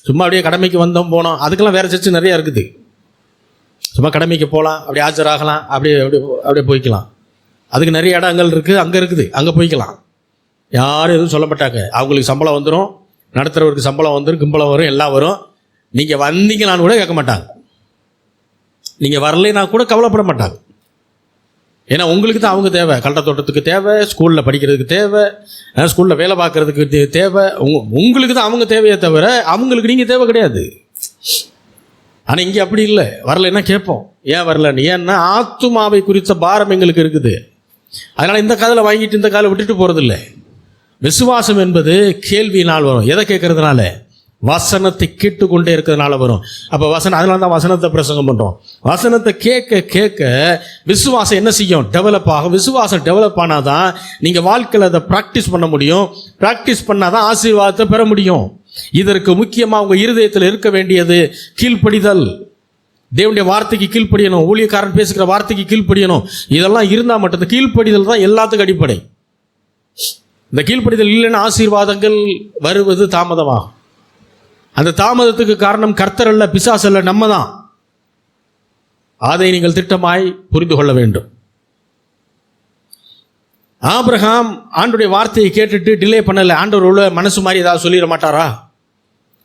சும்மா அப்படியே கடமைக்கு வந்தோம் போனோம், அதுக்கெல்லாம் வேறு சர்ச்சு நிறையா இருக்குது. சும்மா கடமைக்கு போகலாம், அப்படியே ஆஜராகலாம், அப்படியே போய்க்கலாம். அதுக்கு நிறைய இடங்கள் இருக்குது, அங்கே இருக்குது, அங்கே போய்க்கலாம். யாரும் எதுவும் சொல்ல மாட்டாங்க. அவங்களுக்கு சம்பளம் வந்துடும், நடத்துகிறவருக்கு சம்பளம் வந்துடும், கிம்பளம் வரும், எல்லாம் வரும். நீங்கள் வந்தீங்களான்னு கூட கேட்க மாட்டாங்க. நீங்கள் வரலைன்னா கூட கவலைப்பட மாட்டாங்க. ஏன்னா உங்களுக்கு தான் அவங்க தேவை. கல்ற தோட்டத்துக்கு தேவை, ஸ்கூலில் படிக்கிறதுக்கு தேவை, ஸ்கூலில் வேலை பார்க்குறதுக்கு தேவை. உங்களுக்கு தான் அவங்க தேவையே தவிர அவங்களுக்கு நீங்கள் தேவை கிடையாது. ஆனால் இங்கே அப்படி இல்லை. வரலைன்னா கேட்போம், ஏன் வரலன்னு. ஏன்னா ஆத்துமாவை குறித்த பாரம் எங்களுக்கு இருக்குது. அதனால் இந்த காதில் வாங்கிட்டு இந்த காலை விட்டுட்டு போகிறதில்ல. விசுவாசம் என்பது கேள்வியினால் வரும். எதை கேட்கறதுனால? வசனத்தை கேட்டுக்கொண்டே இருக்கிறதுனால வரும். அப்போ அதனால தான் வசனத்தை பிரசங்கம் பண்ணுறோம். வசனத்தை கேட்க கேட்க விசுவாசம் என்ன செய்யும்? டெவலப் ஆகும். விசுவாசம் டெவலப் ஆனால் தான் நீங்கள் வாழ்க்கையில் அதை ப்ராக்டிஸ் பண்ண முடியும். ப்ராக்டிஸ் பண்ணால் தான் ஆசீர்வாதத்தை பெற முடியும். இதற்கு முக்கியமாக உங்கள் இருதயத்தில் இருக்க வேண்டியது கீழ்ப்படிதல். தேவனுடைய வார்த்தைக்கு கீழ்ப்படியணும். ஊழியக்காரன் பேசுகிற வார்த்தைக்கு கீழ்ப்படியணும். இதெல்லாம் இருந்தால் மட்டும் கீழ்ப்படிதல் தான் எல்லாத்துக்கும் அடிப்படை. இந்த கீழ்ப்படிதல் இல்லைன்னா ஆசீர்வாதங்கள் வருவது தாமதமாகும். அந்த தாமதத்துக்கு காரணம் கர்த்தர் அல்ல, பிசாசு அல்ல, நம்ம தான். அதை நீங்கள் திட்டமாய் புரிந்து கொள்ள வேண்டும். ஆபிரகாம் ஆண்டுடைய வார்த்தையை கேட்டுட்டு டிலே பண்ணலை. ஆண்டவர் உள்ள மனசு மாதிரி ஏதாவது சொல்லிட மாட்டாரா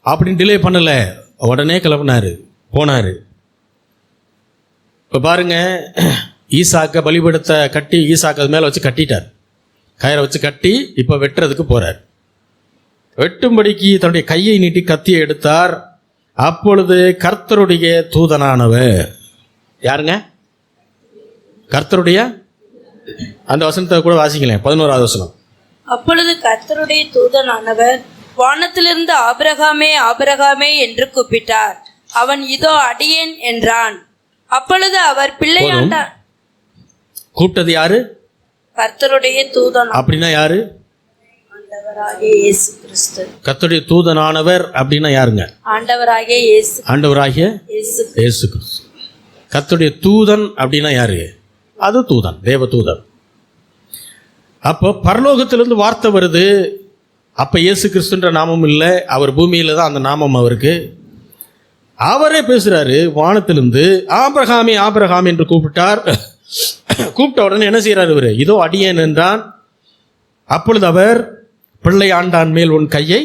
அப்படின்னு டிலே பண்ணலை. உடனே கிளம்பினார், போனார். இப்போ பாருங்க, ஈசாக்க பலிபீடத்தை கட்டி ஈசாக்க அது மேலே வச்சு கட்டிட்டார். கயிறை வச்சு கட்டி இப்போ வெட்டுறதுக்கு போகிறார். வெட்டும்படிக்கு தன்னுடைய கையை நீட்டி கத்தியை எடுத்தார். அப்பொழுது கர்த்தருடைய தூதனானவர், யாருங்க? கர்த்தருடைய, அந்த வசனத்தை கூட வாசிக்கலாம், 11வது வசனம். அப்பொழுது கர்த்தருடைய தூதனானவர் வானத்திலிருந்து ஆபிரகாமே ஆபிரகாமே என்று கூப்பிட்டார். அவன் இதோ அடியேன் என்றான். அப்பொழுது அவர் பிள்ளையாண்டார். கூப்பிட்டது யாரு? கர்த்தருடைய தூதன். அப்படின்னா யாரு? ஆண்டவராகிய இயேசு கிறிஸ்து. கர்த்தருடைய தூதனானவர் அப்படின்னா யாருங்க? ஆண்டவராகிய இயேசு. ஆண்டவராகிய இயேசு கிறிஸ்து. கர்த்தருடைய தூதன் அப்படின்னா யாரு? அது தூதன், தேவ தூதன். அப்போ பரலோகத்திலிருந்து வார்த்தை வருது. அப்போ இயேசு கிறிஸ்துன்ற நாமம் இல்லை, அவர் பூமியில் தான் அந்த நாமம் அவருக்கு. அவரே பேசுகிறாரு வானத்திலிருந்து, ஆபிரகாமே ஆபிரகாம் என்று கூப்பிட்டார். கூப்பிட்ட உடனே என்ன செய்கிறார் இவர்? இதோ அடியேன் என்றான். அப்பொழுது அவர் பிள்ளை ஆண்டான் மேல் உன் கையை.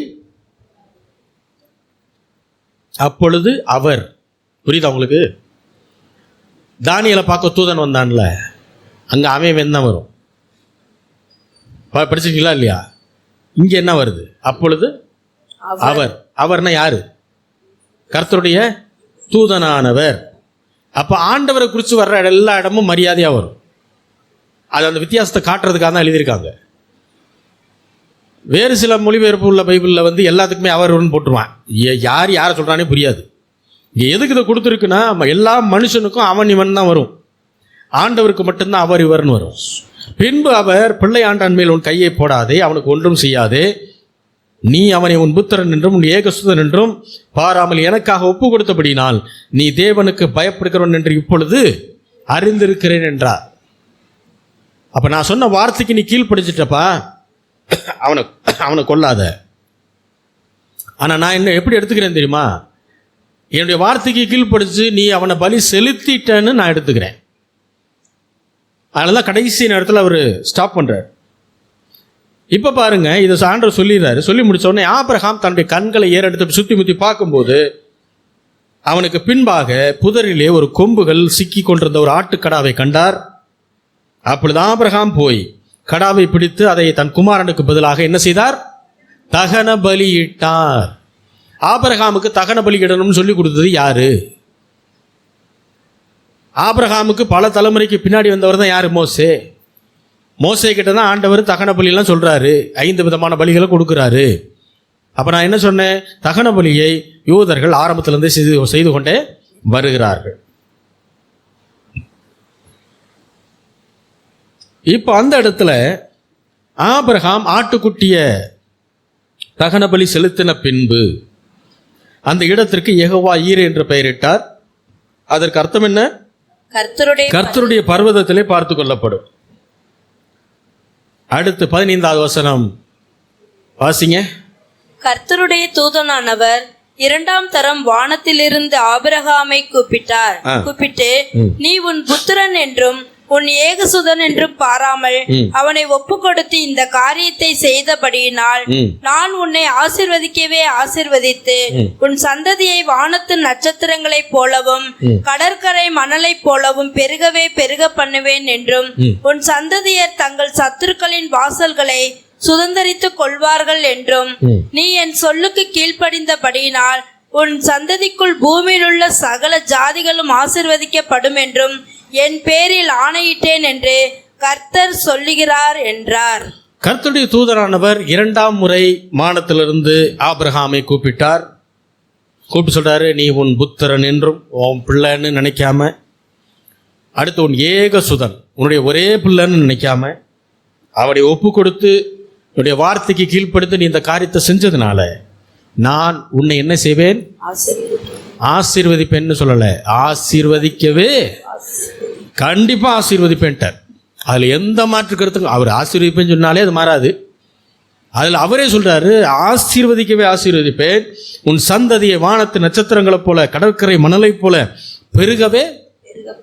அப்பொழுது அவர், புரியுதா உங்களுக்கு? தானியேலை பார்க்க தூதன் வந்தான்ல, அங்கே அவன் தான் வரும். படிச்சிருக்கீங்களா இல்லையா? இங்கே என்ன வருது? அப்பொழுது அவர். அவர்னா யாரு? கர்த்தருடைய தூதனானவர். அப்போ ஆண்டவரை குறித்து வர்ற எல்லா இடமும் மரியாதையாக வரும். அது அந்த வித்தியாசத்தை காட்டுறதுக்காக தான் எழுதியிருக்காங்க. வேறு சில மொழிபெயர்ப்பு உள்ள பைபிளில் எல்லாத்துக்குமே அவர்னு போட்டுருவான். யார் யாரை சொல்கிறானே புரியாது. இங்கே எதுக்கு இதை கொடுத்துருக்குன்னா, எல்லா மனுஷனுக்கும் அவன் இவன் தான் வரும். ஆண்டவருக்கு மட்டும்தான் அவர் இவர்னு வரும். பின்பு அவர் பிள்ளை ஆண்டான் மேல் உன் கையை போடாதே, அவனுக்கு ஒன்றும் செய்யாதே, நீ அவனை உன் புத்திரன் என்றும் உன் ஏகசுதன் என்றும் பாராமல் எனக்காக ஒப்பு கொடுத்தபடினால் நீ தேவனுக்கு பயப்படுகிறவன் என்று இப்பொழுது அறிந்திருக்கிறேன் என்றார். அப்ப நான் சொன்ன வார்த்தைக்கு நீ கீழ்ப்படிச்சிட்டப்பா, அவனை கொல்லாத. ஆனா நான் என்ன எப்படி எடுத்துக்கிறேன் தெரியுமா? என்னுடைய வார்த்தைக்கு கீழ்ப்படிச்சு நீ அவனை பலி செலுத்திட்டேன்னு நான் எடுத்துக்கிறேன். அதனால கடைசி நேரத்தில் அவர் ஸ்டாப் பண்றார். இப்ப பாருங்க, இதை ஆண்டவர் சொல்லிடுறாரு. சொல்லி முடிச்ச உடனே ஆபிரகாம் தன்னுடைய கண்களை ஏறெடுத்து சுத்தி முத்தி பார்க்கும்போது அவனுக்கு பின்பாக புதரிலே ஒரு கொம்புகள் சிக்கி கொண்டிருந்த ஒரு ஆட்டுக்கடாவை கண்டார். அப்பொழுது ஆபிரகாம் போய் கடாவை பிடித்து அதை தன் குமாரனுக்கு பதிலாக என்ன செய்தார்? தகன பலியிட்டார். ஆபிரகாமுக்கு தகன பலியிடணும்னு சொல்லி கொடுத்தது யாரு? ஆபிரகாமுக்கு பல தலைமுறைக்கு பின்னாடி வந்தவர் தான் யாரு? மோசே. மோசே கிட்ட தான் ஆண்டவர் தகன பலியெல்லாம் சொல்றாரு, 5 விதமான பலிகளை கொடுக்குறாரு. அப்ப நான் என்ன சொன்னேன்? தகன பலியை யூதர்கள் ஆரம்பத்திலிருந்து செய்து கொண்டே வருகிறார்கள். இப்போ அந்த இடத்துல ஆபிரகாம் ஆட்டுக்குட்டிய தகன பலி செலுத்தின பின்பு அந்த இடத்திற்கு யெகோவா ஈரே என்று பெயரிட்டார். அதற்கு அர்த்தம் என்ன? கர்த்தருடைய பர்வதத்திலே பார்த்து கொள்ளப்படும். அடுத்து 15வது வசனம் வாசிங்க. கர்த்தருடைய தூதனானவர் 2ஆம் தரம் வானத்திலிருந்து ஆபிரகாமை கூப்பிட்டு நீ உன் புத்திரன் என்றும் உன் ஏகசுதன் என்றும் பாராமல் அவனை ஒப்பு கொடுத்து இந்த காரியத்தை செய்தபடியினால் நான் உன்னை ஆசீர்வதிக்கவே ஆசீர்வதித்து உன் சந்ததியை வானத்து நட்சத்திரங்களைப் போலவும் கடற்கரை மணலைப் போலவும் பெருகவே பெருக பண்ணுவேன் என்றும் உன் சந்ததியர் தங்கள் சத்துருக்களின் வாசல்களை சுதந்தரித்துக் கொள்வார்கள் என்றும் நீ என் சொல்லுக்கு கீழ்ப்படிந்தபடியினால் உன் சந்ததிக்குள் பூமியில் உள்ள சகல ஜாதிகளும் ஆசீர்வதிக்கப்படும் என்றும் என் பேரில் ஆணையிட்டேன் என்று கர்த்தர் சொல்லுகிறார் என்றார். கர்த்தருடைய தூதரானவர் 2ஆம் முறை வானத்திலிருந்து ஆபிரகாமை கூப்பிட்டார். கூப்பிட்டு சொல்றாரு, நீ உன் புத்திரன் என்றும் உன் பிள்ளைன்னு நினைக்காம, அடுத்து உன் ஏகசுதன் உன்னுடைய ஒரே பிள்ளைன்னு நினைக்காம அவனை ஒப்பு கொடுத்து என்னுடைய வார்த்தைக்கு கீழ்ப்படுத்தி நீ இந்த காரியத்தை செஞ்சதுனால நான் உன்னை என்ன செய்வேன்? ஆசீர்வதிப்பேன்னு சொல்லல, ஆசீர்வதிக்கவே கண்டிப்பா ஆசீர்வதிப்பேன்ட்டார். அதுல எந்த மாற்று கருத்துக்கும் அவர் ஆசீர்வதிப்பேன்னு சொன்னாலே அது மாறாது. அதுல அவரே சொல்றாரு, ஆசீர்வதிக்கவே ஆசீர்வதிப்பேன், உன் சந்ததியை வானத்து நட்சத்திரங்களை போல கடற்கரை மணலை போல பெருகவே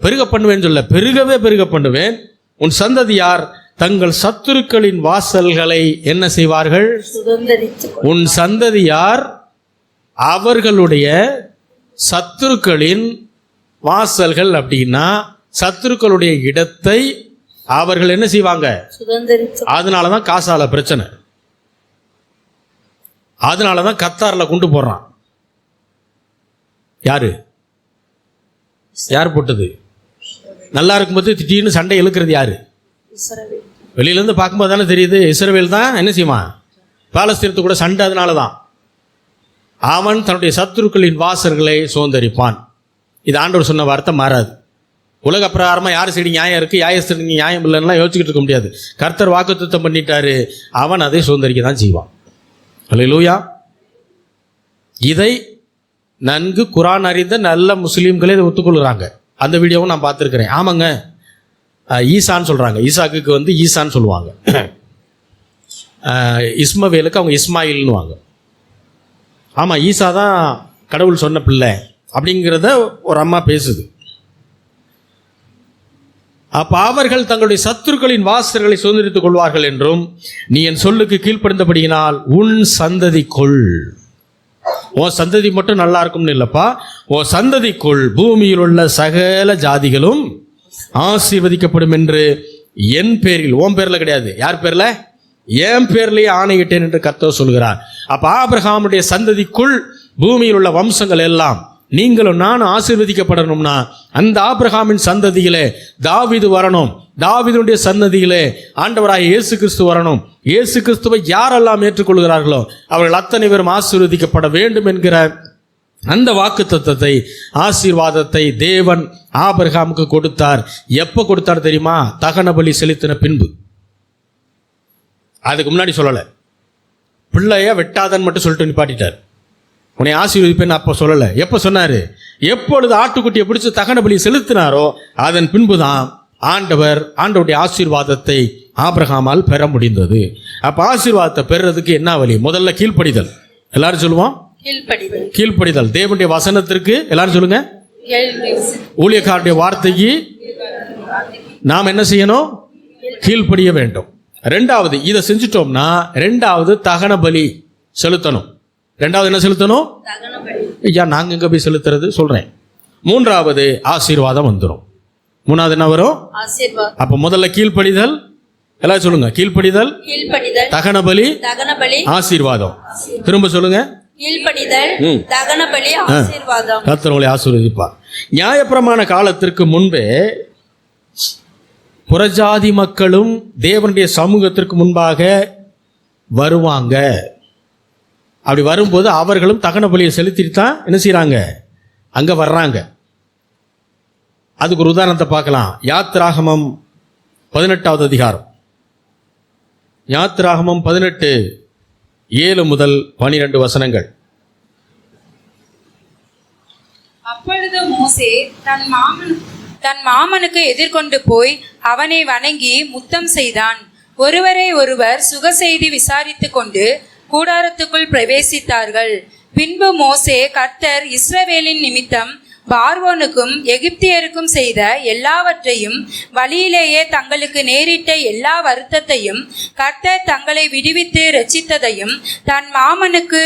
பெருக பண்ணுவேன் சொல்ல, பெருகவே பெருக பண்ணுவேன். உன் சந்ததியார் தங்கள் சத்துருக்களின் வாசல்களை என்ன செய்வார்கள்? உன் சந்ததியார் அவர்களுடைய சத்துருக்களின் வாசல்கள் அப்படின்னா சத்துருக்களுடைய இடத்தை அவர்கள் என்ன செய்வாங்க? அதனாலதான் காசால பிரச்சனை, அதனாலதான் கத்தார்ல கொண்டு போடுறான். யார் போட்டது? நல்லா இருக்கும்போது திடீர்னு சண்டை இழுக்கிறது யாரு? வெளியில இருந்து பார்க்கும்போது தானே தெரியுது. இஸ்ரவேல் தான் என்ன செய்வான்? பாலஸ்தீனத்து கூட சண்டை. அதனாலதான் அவன் தன்னுடைய சத்துருக்களின் வாசல்களை சுதந்தரிப்பான். இது ஆண்டவர் சொன்ன வார்த்தை, மாறாது. உலக பிரகாரமா யார் சைடு நியாயம் இருக்கு, யாயஸ்தனுக்கு நியாயம் இல்லைன்னா யோசிச்சுக்கிட்டு இருக்க முடியாது. கர்த்தர் வாக்குத்தத்தம் பண்ணிட்டாரு, அவன் அதை சுதந்தரிக்க தான் செய்வான். அல்லேலூயா. இதை நன்கு குரான் அறிந்த நல்ல முஸ்லீம்களே இதை ஒத்துக்கொள்கிறாங்க. அந்த வீடியோவும் நான் பார்த்துருக்கிறேன். ஆமாங்க, ஈசான்னு சொல்றாங்க. ஈசாக்கு வந்து ஈசான்னு சொல்லுவாங்க. இஸ்மவேலுக்கு அவங்க இஸ்மாயில்னு வாங்க. ஆமா, ஈசா தான் கடவுள் சொன்ன பிள்ளை அப்படிங்கிறத ஒரு அம்மா பேசுது. அப்ப அவர்கள் தங்களுடைய சத்துருக்களின் வாசல்களை சுதந்திரித்துக் கொள்வார்கள் என்றும் நீ என் சொல்லுக்கு கீழ்ப்படிந்தபடியினால் உன் சந்ததிக்குள், உன் சந்ததி மட்டும் நல்லா இருக்கும்னு இல்லப்பா, உன் சந்ததிக்குள் பூமியில் உள்ள சகல ஜாதிகளும் ஆசீர்வதிக்கப்படும் என்று என் பேரில், உன் பேர்ல கிடையாது, யார் பேர்ல? என் பேர்லயே ஆணையிட்டேன் என்று கர்த்தர் சொல்கிறார். அப்ப ஆபிரகாமுடைய சந்ததிக்குள் பூமியில் உள்ள வம்சங்கள் எல்லாம் நீங்களும் நானும் ஆசீர்வதிக்கப்படணும்னா அந்த ஆபிரகாமின் சந்ததியிலே தாவீது வரணும். தாவீதுடைய சந்ததியிலே ஆண்டவராகிய இயேசு கிறிஸ்து வரணும். இயேசு கிறிஸ்துவை யாரெல்லாம் ஏற்றுக்கொள்கிறார்களோ அவர்கள் அத்தனை பேரும் ஆசீர்வதிக்கப்பட வேண்டும் என்கிற அந்த வாக்குத்தத்தத்தை, ஆசீர்வாதத்தை தேவன் ஆபிரகாமுக்கு கொடுத்தார். எப்ப கொடுத்தார் தெரியுமா? தகன பலி செலுத்தின பின்பு. அதுக்கு முன்னாடி சொல்லல. பிள்ளைய வெட்டாதன்னு மட்டும் சொல்லிட்டு நிப்பாட்டிட்டார். உன்னை ஆசீர்வதிப்பேன்னு அப்போ சொல்லலை. எப்போ சொன்னார்? எப்பொழுது ஆட்டுக்குட்டியை பிடிச்சி தகன பலி செலுத்தினாரோ அதன் பின்பு தான் ஆண்டவருடைய ஆசீர்வாதத்தை ஆபிரகாமால் பெற முடிந்தது. அப்போ ஆசீர்வாதத்தை பெறுறதுக்கு என்ன வழி? முதல்ல கீழ்ப்படிதல். எல்லாரும் சொல்லுவோம், கீழ்ப்படிதல். தேவனுடைய வசனத்திற்கு எல்லாரும் சொல்லுங்க, ஊழியக்காரருடைய வார்த்தைக்கு நாம் என்ன செய்யணும்? கீழ்ப்படிய வேண்டும். ரெண்டாவது, இதை செஞ்சிட்டோம்னா ரெண்டாவது தகன பலி செலுத்தணும். ரெண்டாவது என்ன செலுத்தணும்? ஐயா நாங்க எங்க போய் செலுத்துறது சொல்றேன். மூன்றாவது ஆசீர்வாதம் வந்துடும். மூணாவது என்ன வரும்? அப்ப முதல்ல கீழ்ப்படிதல். எல்லாம் சொல்லுங்க, கீழ்ப்படிதல், தகன பலி, ஆசீர்வாதம். திரும்ப சொல்லுங்க, கீழ்ப்படிதல், தகன பலி, ஆசீர்வாதம். கர்த்தர் உங்களை ஆசீர்வதிப்பார். நியாயப்பிரமாண காலத்திற்கு முன்பே புறஜாதி மக்களும் தேவனுடைய சமூகத்திற்கு முன்பாக வருவாங்க. அப்படி வரும்போது அவர்களும் தகன பலியை செலுத்திட்டு தான் என்ன செய்கிறாங்க? அங்கே வர்றாங்க. அதுக்கு ஒரு உதாரணத்தை பார்க்கலாம். யாத்திராகமம் 18வது அதிகாரம். யாத்திராகமம் 18 7 முதல் 12 வசனங்கள். அப்பொழுது மோசே தன் மாமனுக்கு எதிர்கொண்டு போய் அவனை வணங்கி முத்தம் செய்தான். ஒருவரை ஒருவர் சுக செய்தி விசாரித்து கொண்டு கூடாரத்துக்குள் பிரவேசித்தார்கள். பின்பு மோசே, கர்த்தர் இஸ்ரவேலின் நிமித்தம் பார்வோனுக்கும் எகிப்தியருக்கும் செய்த எல்லாவற்றையும், வழியிலேயே தங்களுக்கு நேரிட்ட எல்லா வருத்தத்தையும், கர்த்தர் தங்களை விடுவித்து இரட்சித்ததையும் தன் மாமனுக்கு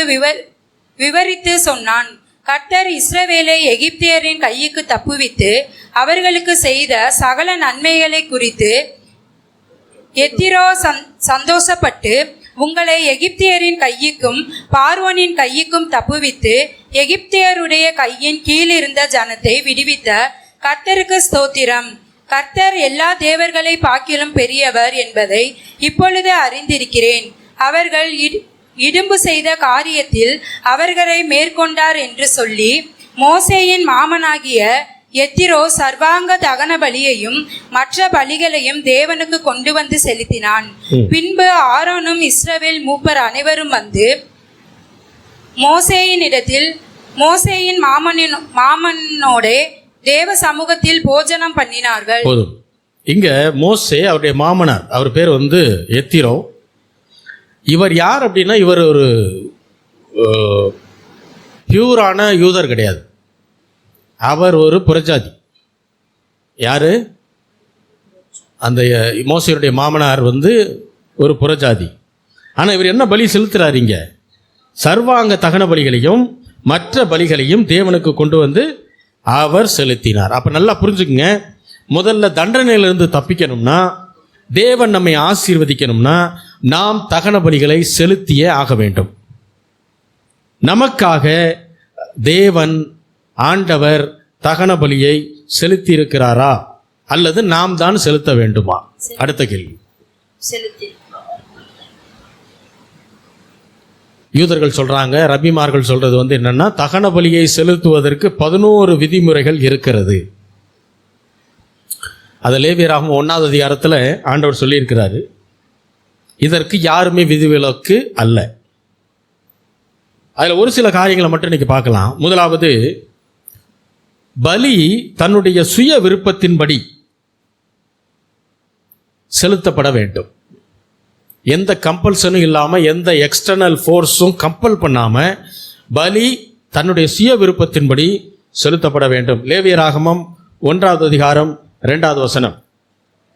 விவரித்து சொன்னான். கர்த்தர் இஸ்ரவேலை எகிப்தியரின் கைக்கு தப்புவித்து அவர்களுக்கு செய்த சகல நன்மைகளை குறித்து எத்திரோ சந்தோஷப்பட்டு, உங்களை எகிப்தியரின் கைக்கும் பார்வோனின் கைக்கும் தப்புவித்து எகிப்தியருடைய கையின் கீழ் இருந்த ஜனத்தை விடுவித்த கர்த்தருக்கு ஸ்தோத்திரம். கர்த்தர் எல்லா தேவர்களை பார்க்கிலும் பெரியவர் என்பதை இப்பொழுது அறிந்திருக்கிறேன். அவர்கள் இடும்பு செய்த காரியத்தில் அவர்களை மேற்கொண்டார் என்று சொல்லி, மோசேயின் மாமனாகிய எத்திரோ சர்வாங்க தகன பலியையும் மற்ற பலிகளையும் தேவனுக்கு கொண்டு வந்து செலுத்தினான். பின்பு ஆரோனும் இஸ்ரவேல் மூப்பர் அனைவரும் வந்து மோசேயின் மாமனோடே தேவ சமூகத்தில் போஜனம் பண்ணினார்கள். போதும். இங்க மோசே அவருடைய மாமனார், அவர் பேர் எத்திரோ. இவர் யார் அப்படின்னா, இவர் ஒரு பியூரான யூதர் கிடையாது. அவர் ஒரு புறஜாதி. யாரு? அந்த மோசேயுடைய மாமனார் ஒரு புறஜாதி. ஆனால் இவர் என்ன பலி செலுத்துறாரு? இங்க சர்வாங்க தகன பலிகளையும் மற்ற பலிகளையும் தேவனுக்கு கொண்டு வந்து அவர் செலுத்தினார். அப்போ நல்லா புரிஞ்சுக்குங்க. முதல்ல தண்டனையிலிருந்து தப்பிக்கணும்னா, தேவன் நம்மை ஆசீர்வதிக்கணும்னா, நாம் தகன பலிகளை செலுத்தியே ஆக வேண்டும். நமக்காக தேவன் ஆண்டவர் தகன பலியை செலுத்தி இருக்கிறாரா அல்லது நாம் தான் செலுத்த வேண்டுமா? அடுத்த கேள்வி. யூதர்கள் சொல்றாங்க, ரபிமார்கள் சொல்றது என்னன்னா, தகன பலியை செலுத்துவதற்கு 11 விதிமுறைகள் இருக்கிறது. அது லேவியராகமம் 1வது அதிகாரத்தில் ஆண்டவர் சொல்லியிருக்கிறாரு. இதற்கு யாருமே விதிவிலக்கு அல்ல. அதில் ஒரு சில காரியங்களை மட்டும் இன்னைக்கு பார்க்கலாம். முதலாவது, பலி தன்னுடைய சுய விருப்பத்தின்படி செலுத்தப்பட வேண்டும். எந்த கம்பல்சனும் இல்லாமல், எந்த எக்ஸ்டர்னல் ஃபோர்ஸும் கம்பல் பண்ணாமல் பலி தன்னுடைய சுய விருப்பத்தின்படி செலுத்தப்பட வேண்டும். லேவியராகமம் 1வது அதிகாரம் 2வது வசனம்.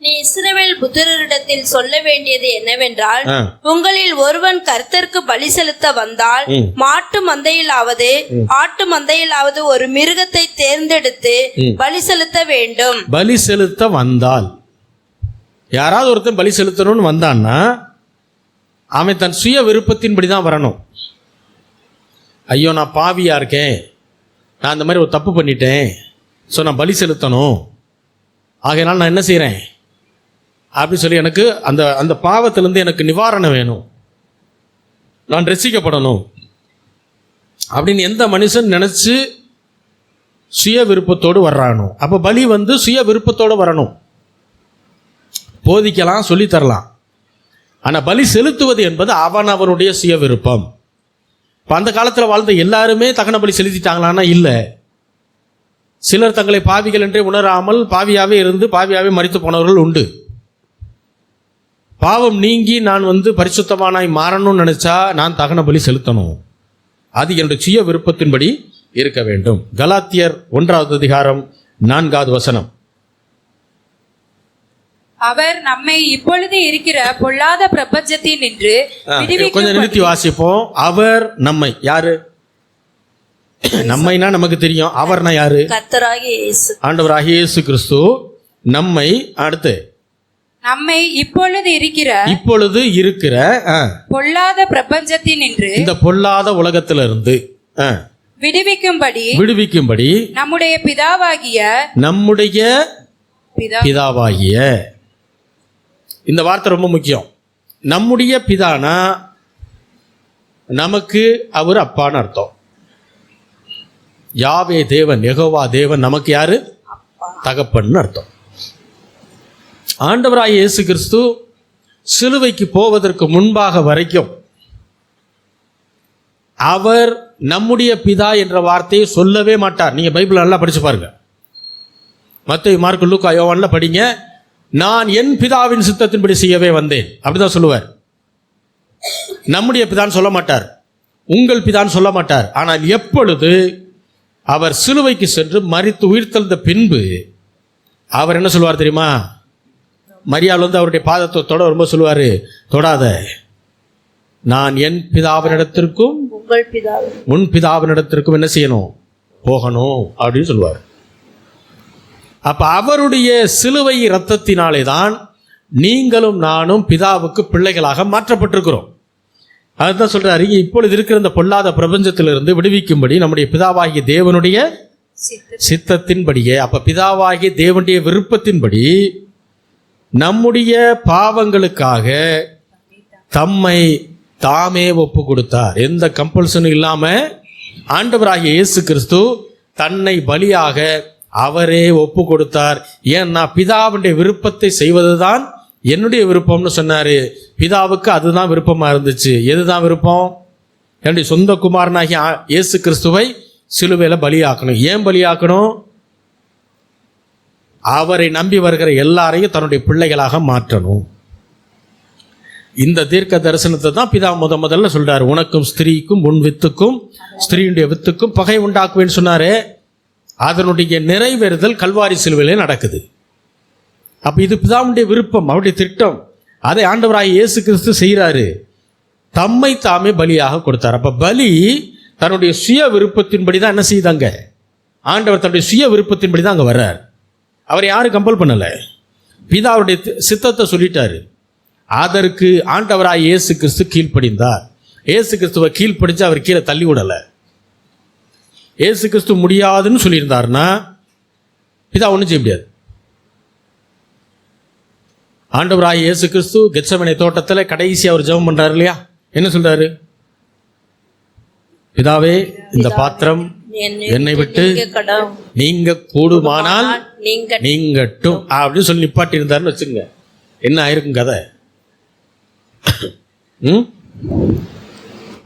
நீ இஸ்ரவேல் புத்திரரிடத்தில் சொல்ல வேண்டியது என்னவென்றால், உங்களில் ஒருவன் கர்த்தருக்கு பலி செலுத்த வந்தால் மாட்டு மந்தையிலாவது ஆட்டு மந்தையிலாவது ஒரு மிருகத்தை தேர்ந்தெடுத்து பலி செலுத்த வேண்டும். பலி செலுத்த வந்தால், யாராவது ஒருத்தன் பலி செலுத்தணும்னு வந்தான்னா அவன் தன் சுய விருப்பத்தின்படி தான் வரணும். ஐயோ நான் பாவியா இருக்கேன், நான் அந்த மாதிரி ஒரு தப்பு பண்ணிட்டேன், ஸோ நான் பலி செலுத்தணும், ஆகையினால் நான் என்ன செய்கிறேன் அப்படின்னு சொல்லி எனக்கு அந்த பாவத்திலேருந்து எனக்கு நிவாரணம் வேணும், நான் ரட்சிக்கப்படணும் அப்படின்னு எந்த மனுஷன் நினச்சி சுய விருப்பத்தோடு வர்றானோ, அப்போ பலி சுய விருப்பத்தோடு வரணும். போதிக்கலாம், சொல்லித்தரலாம், ஆனால் பலி செலுத்துவது என்பது அவனுடைய சுய விருப்பம். இப்போ அந்த காலத்தில் வாழ்ந்த எல்லாருமே தகன பலி செலுத்திட்டாங்களான்னா இல்லை. சிலர் தங்களை பாவிகள் என்றே உணராமல் பாவியாகவே இருந்து பாவியாகவே மரித்து போனவர்கள் உண்டு. பாவம் நீங்கி நான் பரிசுத்தமானாய் மாறணும்னு நினைச்சா நான் தகன பலி செலுத்தணும். அது என்னுடைய சுய விருப்பத்தின்படி இருக்க வேண்டும். கலாத்தியர் 1:4 அவர் நம்மை இப்பொழுது இருக்கிற பொல்லாத பிரபஞ்சத்தில் நின்று கொஞ்சம் நிறுத்தி வாசிப்போம். அவர் நம்மை, யாரு நம்மைனா நமக்கு தெரியும். அவர்னா யாரு? கர்த்தராகிய இயேசு, ஆண்டவராகிய இயேசு கிறிஸ்து நம்மை. அடுத்து நம்மை இப்பொழுது இருக்கிற பொல்லாத பிரபஞ்சத்தில் நின்று, இந்த பொல்லாத உலகத்திலிருந்து விடுவிக்கும்படி நம்முடைய பிதாவாகிய இந்த வார்த்தை ரொம்ப முக்கியம். நம்முடைய பிதானா நமக்கு அவர் அப்பான்னு அர்த்தம். யாவே தேவன், யெகோவா தேவன் நமக்கு யாரு? தகப்பன்னு அர்த்தம். ஆண்டவராகிய இயேசு கிறிஸ்து சிலுவைக்கு போவதற்கு முன்பாக வரைக்கும் அவர் நம்முடைய பிதா என்ற வார்த்தையை சொல்லவே மாட்டார். நீங்க பைபிள் நல்லா படிச்சு பாருங்க. மத்தேயு, மார்க்கு, லூக்கா, யோவான்ல படிங்க. நான் என் பிதாவின் சித்தத்தின்படி செய்யவே வந்தேன் அப்படிதான் சொல்லுவார். நம்முடைய பிதான்னு சொல்ல மாட்டார், உங்கள் பிதான்னு சொல்ல மாட்டார். ஆனால் எப்பொழுது அவர் சிலுவைக்கு சென்று மரித்து உயிர்த்தெழுந்த பின்பு அவர் என்ன சொல்லுவார் தெரியுமா? மரியாள் அவருடைய பாதத்தை தொட வரும்போது சொல்லுவார், தொடாத, நான் என் பிதாவினிடத்திற்கும் உன் பிதாவினிடத்திற்கும் என்ன செய்யணும்? போகணும் அப்படின்னு சொல்லுவார். அப்ப அவருடைய சிலுவை இரத்தத்தினாலே தான் நீங்களும் நானும் பிதாவுக்கு பிள்ளைகளாக மாற்றப்பட்டிருக்கிறோம். அதுதான் சொல்றாரு, இப்பொழுது இருக்கிற இந்த பொல்லாத பிரபஞ்சத்திலிருந்து விடுவிக்கும்படி நம்முடைய பிதாவாகிய தேவனுடைய சித்தத்தின்படியே. அப்ப பிதாவாகிய தேவனுடைய விருப்பத்தின்படி நம்முடைய பாவங்களுக்காக தம்மை தாமே ஒப்பு கொடுத்தார். எந்த கம்பல்சனும் இல்லாம ஆண்டவராகிய இயேசு கிறிஸ்து தன்னை பலியாக அவரே ஒப்பு கொடுத்தார். ஏன்னா பிதாவுடைய விருப்பத்தை செய்வதுதான் என்னுடைய விருப்பம்னு சொன்னாரு. பிதாவுக்கு அதுதான் விருப்பமா இருந்துச்சு. எதுதான் விருப்பம்? என்னுடைய சொந்த குமாரனாகிய இயேசு கிறிஸ்துவை சிலுவையில பலியாக்கணும். ஏன் பலியாக்கணும்? அவரை நம்பி வருகிற எல்லாரையும் தன்னுடைய பிள்ளைகளாக மாற்றணும். இந்த தீர்க்க தரிசனத்தை தான் பிதா முதல்ல சொல்றாரு, உனக்கும் ஸ்திரீக்கும் உன் வித்துக்கும் ஸ்திரீயுடைய வித்துக்கும் பகை உண்டாக்குவேன்னு சொன்னாரு. அதனுடைய நிறைவேறுதல் கல்வாரி சிலுவையிலே நடக்குது. அப்ப இது பிதாவுடைய விருப்பம், அவருடைய திட்டம். அதை ஆண்டவராகிய இயேசு கிறிஸ்து செய்கிறாரு. தம்மை தாமே பலியாக கொடுத்தார். அப்ப பலி தன்னுடைய சுய விருப்பத்தின்படி தான் என்ன செய்தாங்க? ஆண்டவர் தன்னுடைய சுய விருப்பத்தின்படி தான் அங்கே வர்றார். அவர் யாரும் கம்பல் பண்ணலை. பிதாவுடைய சித்தத்தை சொல்லிட்டாரு. அதற்கு ஆண்டவராகிய இயேசு கிறிஸ்து கீழ்ப்படிந்தார். இயேசு கிறிஸ்துவை கீழ்ப்படிச்சு அவர் கீழே தள்ளி விடலை. இயேசு கிறிஸ்து முடியாதுன்னு சொல்லியிருந்தாருன்னா பிதா ஒன்றும் செய்ய முடியாது. ஆண்டவராகிய இயேசு கிறிஸ்து கெத்செமனே தோட்டத்தில் கடைசி அவர் ஜெபம் பண்றாரு இல்லையா? என்ன சொல்றாரு? பிதாவே, இந்த பாத்திரம் என்னை விட்டு நீங்க கூடுமானால் நீங்கட்டும் அப்படின்னு சொல்லி நிப்பாட்டி இருந்தாருன்னு வச்சுங்க, என்ன ஆயிருக்கும் கதை?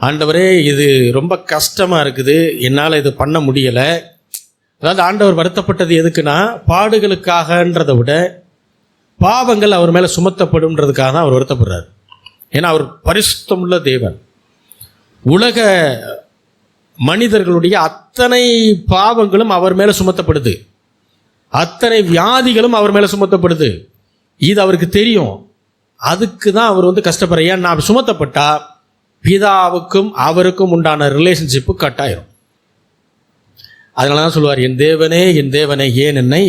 ஆண்டவரே, இது ரொம்ப கஷ்டமா இருக்குது, என்னால் இது பண்ண முடியல. அதாவது ஆண்டவர் வருத்தப்பட்டது எதுக்குன்னா, பாடுகளுக்காகன்றதை விட பாவங்கள் அவர் மேலே சுமத்தப்படும்ன்றதுக்காக தான் அவர் வருத்தப்படுறார். ஏன்னா அவர் பரிசுத்தமுள்ள தேவன். உலக மனிதர்களுடைய அத்தனை பாவங்களும் அவர் மேலே சுமத்தப்படுது, அத்தனை வியாதிகளும் அவர் மேலே சுமத்தப்படுது. இது அவருக்கு தெரியும். அதுக்கு தான் அவர் கஷ்டப்படுற. ஏன் நான் சுமத்தப்பட்டா பிதாவுக்கும் அவருக்கும் உண்டான ரிலேஷன்ஷிப்பு கட் ஆயிரும். அதனால தான் சொல்லுவார், என் தேவனே என் தேவனே ஏன் என்னை.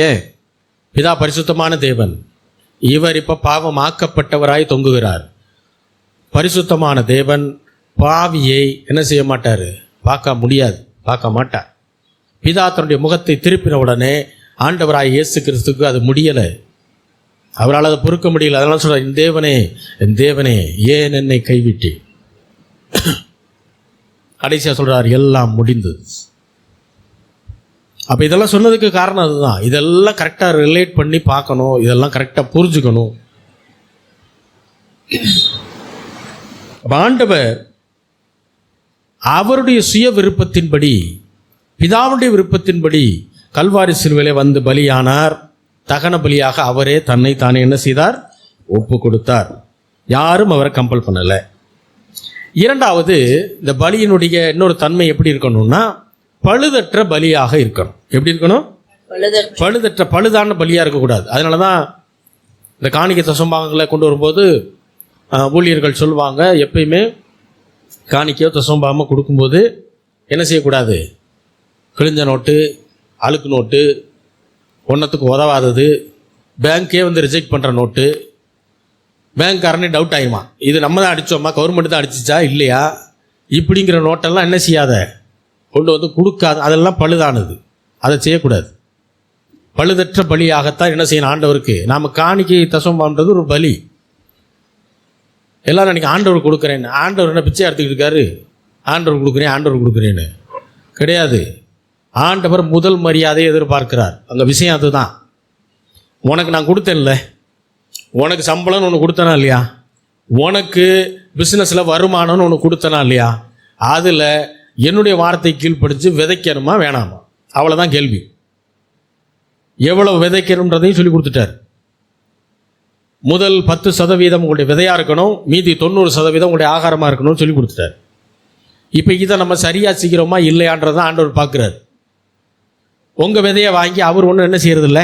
ஏன்? பிதா பரிசுத்தமான தேவன். இவர் இப்ப பாவம் ஆக்கப்பட்டவராய் தொங்குகிறார். பரிசுத்தமான தேவன் பாவியை என்ன செய்ய மாட்டார்? பார்க்க முடியாது, பார்க்க மாட்டார். பிதா தன்னுடைய முகத்தை திருப்பின உடனே ஆண்டவராய் இயேசு கிறிஸ்துக்கு அது முடியலை, அவரால் அதை பொறுக்க முடியல. அதனால சொல்ற, என் தேவனே என் தேவனே ஏன் என்னை கைவிட்டி. கடைசியா சொல்றார், எல்லாம் முடிந்தது. அப்ப இதெல்லாம் சொன்னதுக்கு காரணம் அதுதான். இதெல்லாம் கரெக்டா ரிலேட் பண்ணி பார்க்கணும், இதெல்லாம் கரெக்டா புரிஞ்சுக்கணும். ஆண்டவர் அவருடைய சுய விருப்பத்தின்படி, பிதாவுடைய விருப்பத்தின்படி கல்வாரி சிலுவையிலே வந்து பலியானார். தகன பலியாக அவரே தன்னை தானே என்ன செய்தார்? ஒப்பு கொடுத்தார். யாரும் அவரை கம்பல் பண்ணலை. இரண்டாவது, இந்த பலியினுடைய இன்னொரு தன்மை எப்படி இருக்கணும்னா, பழுதற்ற பலியாக இருக்கணும். எப்படி இருக்கணும்? பழுதற்ற, பழுதான பலியாக இருக்கக்கூடாது. அதனால தான் இந்த காணிக்கை தசம்பாகங்களை கொண்டு வரும்போது ஊழியர்கள் சொல்லுவாங்க, எப்பயுமே காணிக்கையோ தசம்பாகமோ கொடுக்கும்போது என்ன செய்யக்கூடாது? கிழிஞ்ச நோட்டு, அழுக்கு நோட்டு, ஒன்றத்துக்கு உதவாதது, பேங்க்கே வந்து ரிஜெக்ட் பண்ணுற நோட்டு, பேங்க்காரனே டவுட் ஆகிடுமா, இது நம்ம தான் அடித்தோமா, கவர்மெண்ட் தான் அடிச்சிச்சா இல்லையா, இப்படிங்கிற நோட்டெல்லாம் என்ன செய்யாத, கொண்டு வந்து கொடுக்காது. அதெல்லாம் பழுதானது, அதை செய்யக்கூடாது. பழுதற்ற பலியாகத்தான் என்ன செய்யணும் ஆண்டவருக்கு. நாம் காணிக்கை தசம்பான்றது ஒரு பலி. எல்லாரும் அன்றைக்கி ஆண்டவர் கொடுக்குறேன்னு, ஆண்டவர் என்ன பிச்சை எடுத்துக்கிட்டு இருக்காரு? ஆண்டவர் கொடுக்குறேன், ஆண்டவர் கொடுக்குறேன்னு கிடையாது. ஆண்டவர் முதல் மரியாதையை எதிர்பார்க்கிறார். அங்கே விஷயம் அதுதான். உனக்கு நான் கொடுத்தேன்ல, உனக்கு சம்பளம்னு ஒன்று கொடுத்தனா இல்லையா, உனக்கு பிஸ்னஸில் வருமானம்னு ஒன்று கொடுத்தனா இல்லையா, அதில் என்னுடைய வார்த்தை கீழ்ப்படிச்சு விதைக்கணுமா வேணாமா, அவ்வளோதான் கேள்வி. எவ்வளவு விதைக்கணுன்றதையும் சொல்லி கொடுத்துட்டார். முதல் 10% உங்களுடைய விதையாக இருக்கணும், மீதி 90% உங்களுடைய ஆகாரமாக இருக்கணும்னு சொல்லி கொடுத்துட்டார். இப்போ இதை நம்ம சரியாக செய்கிறோமா இல்லையான்றதான் ஆண்டவர் பார்க்குறார். உங்கள் விதையை வாங்கி அவர் ஒன்றும் என்ன செய்யறதில்ல,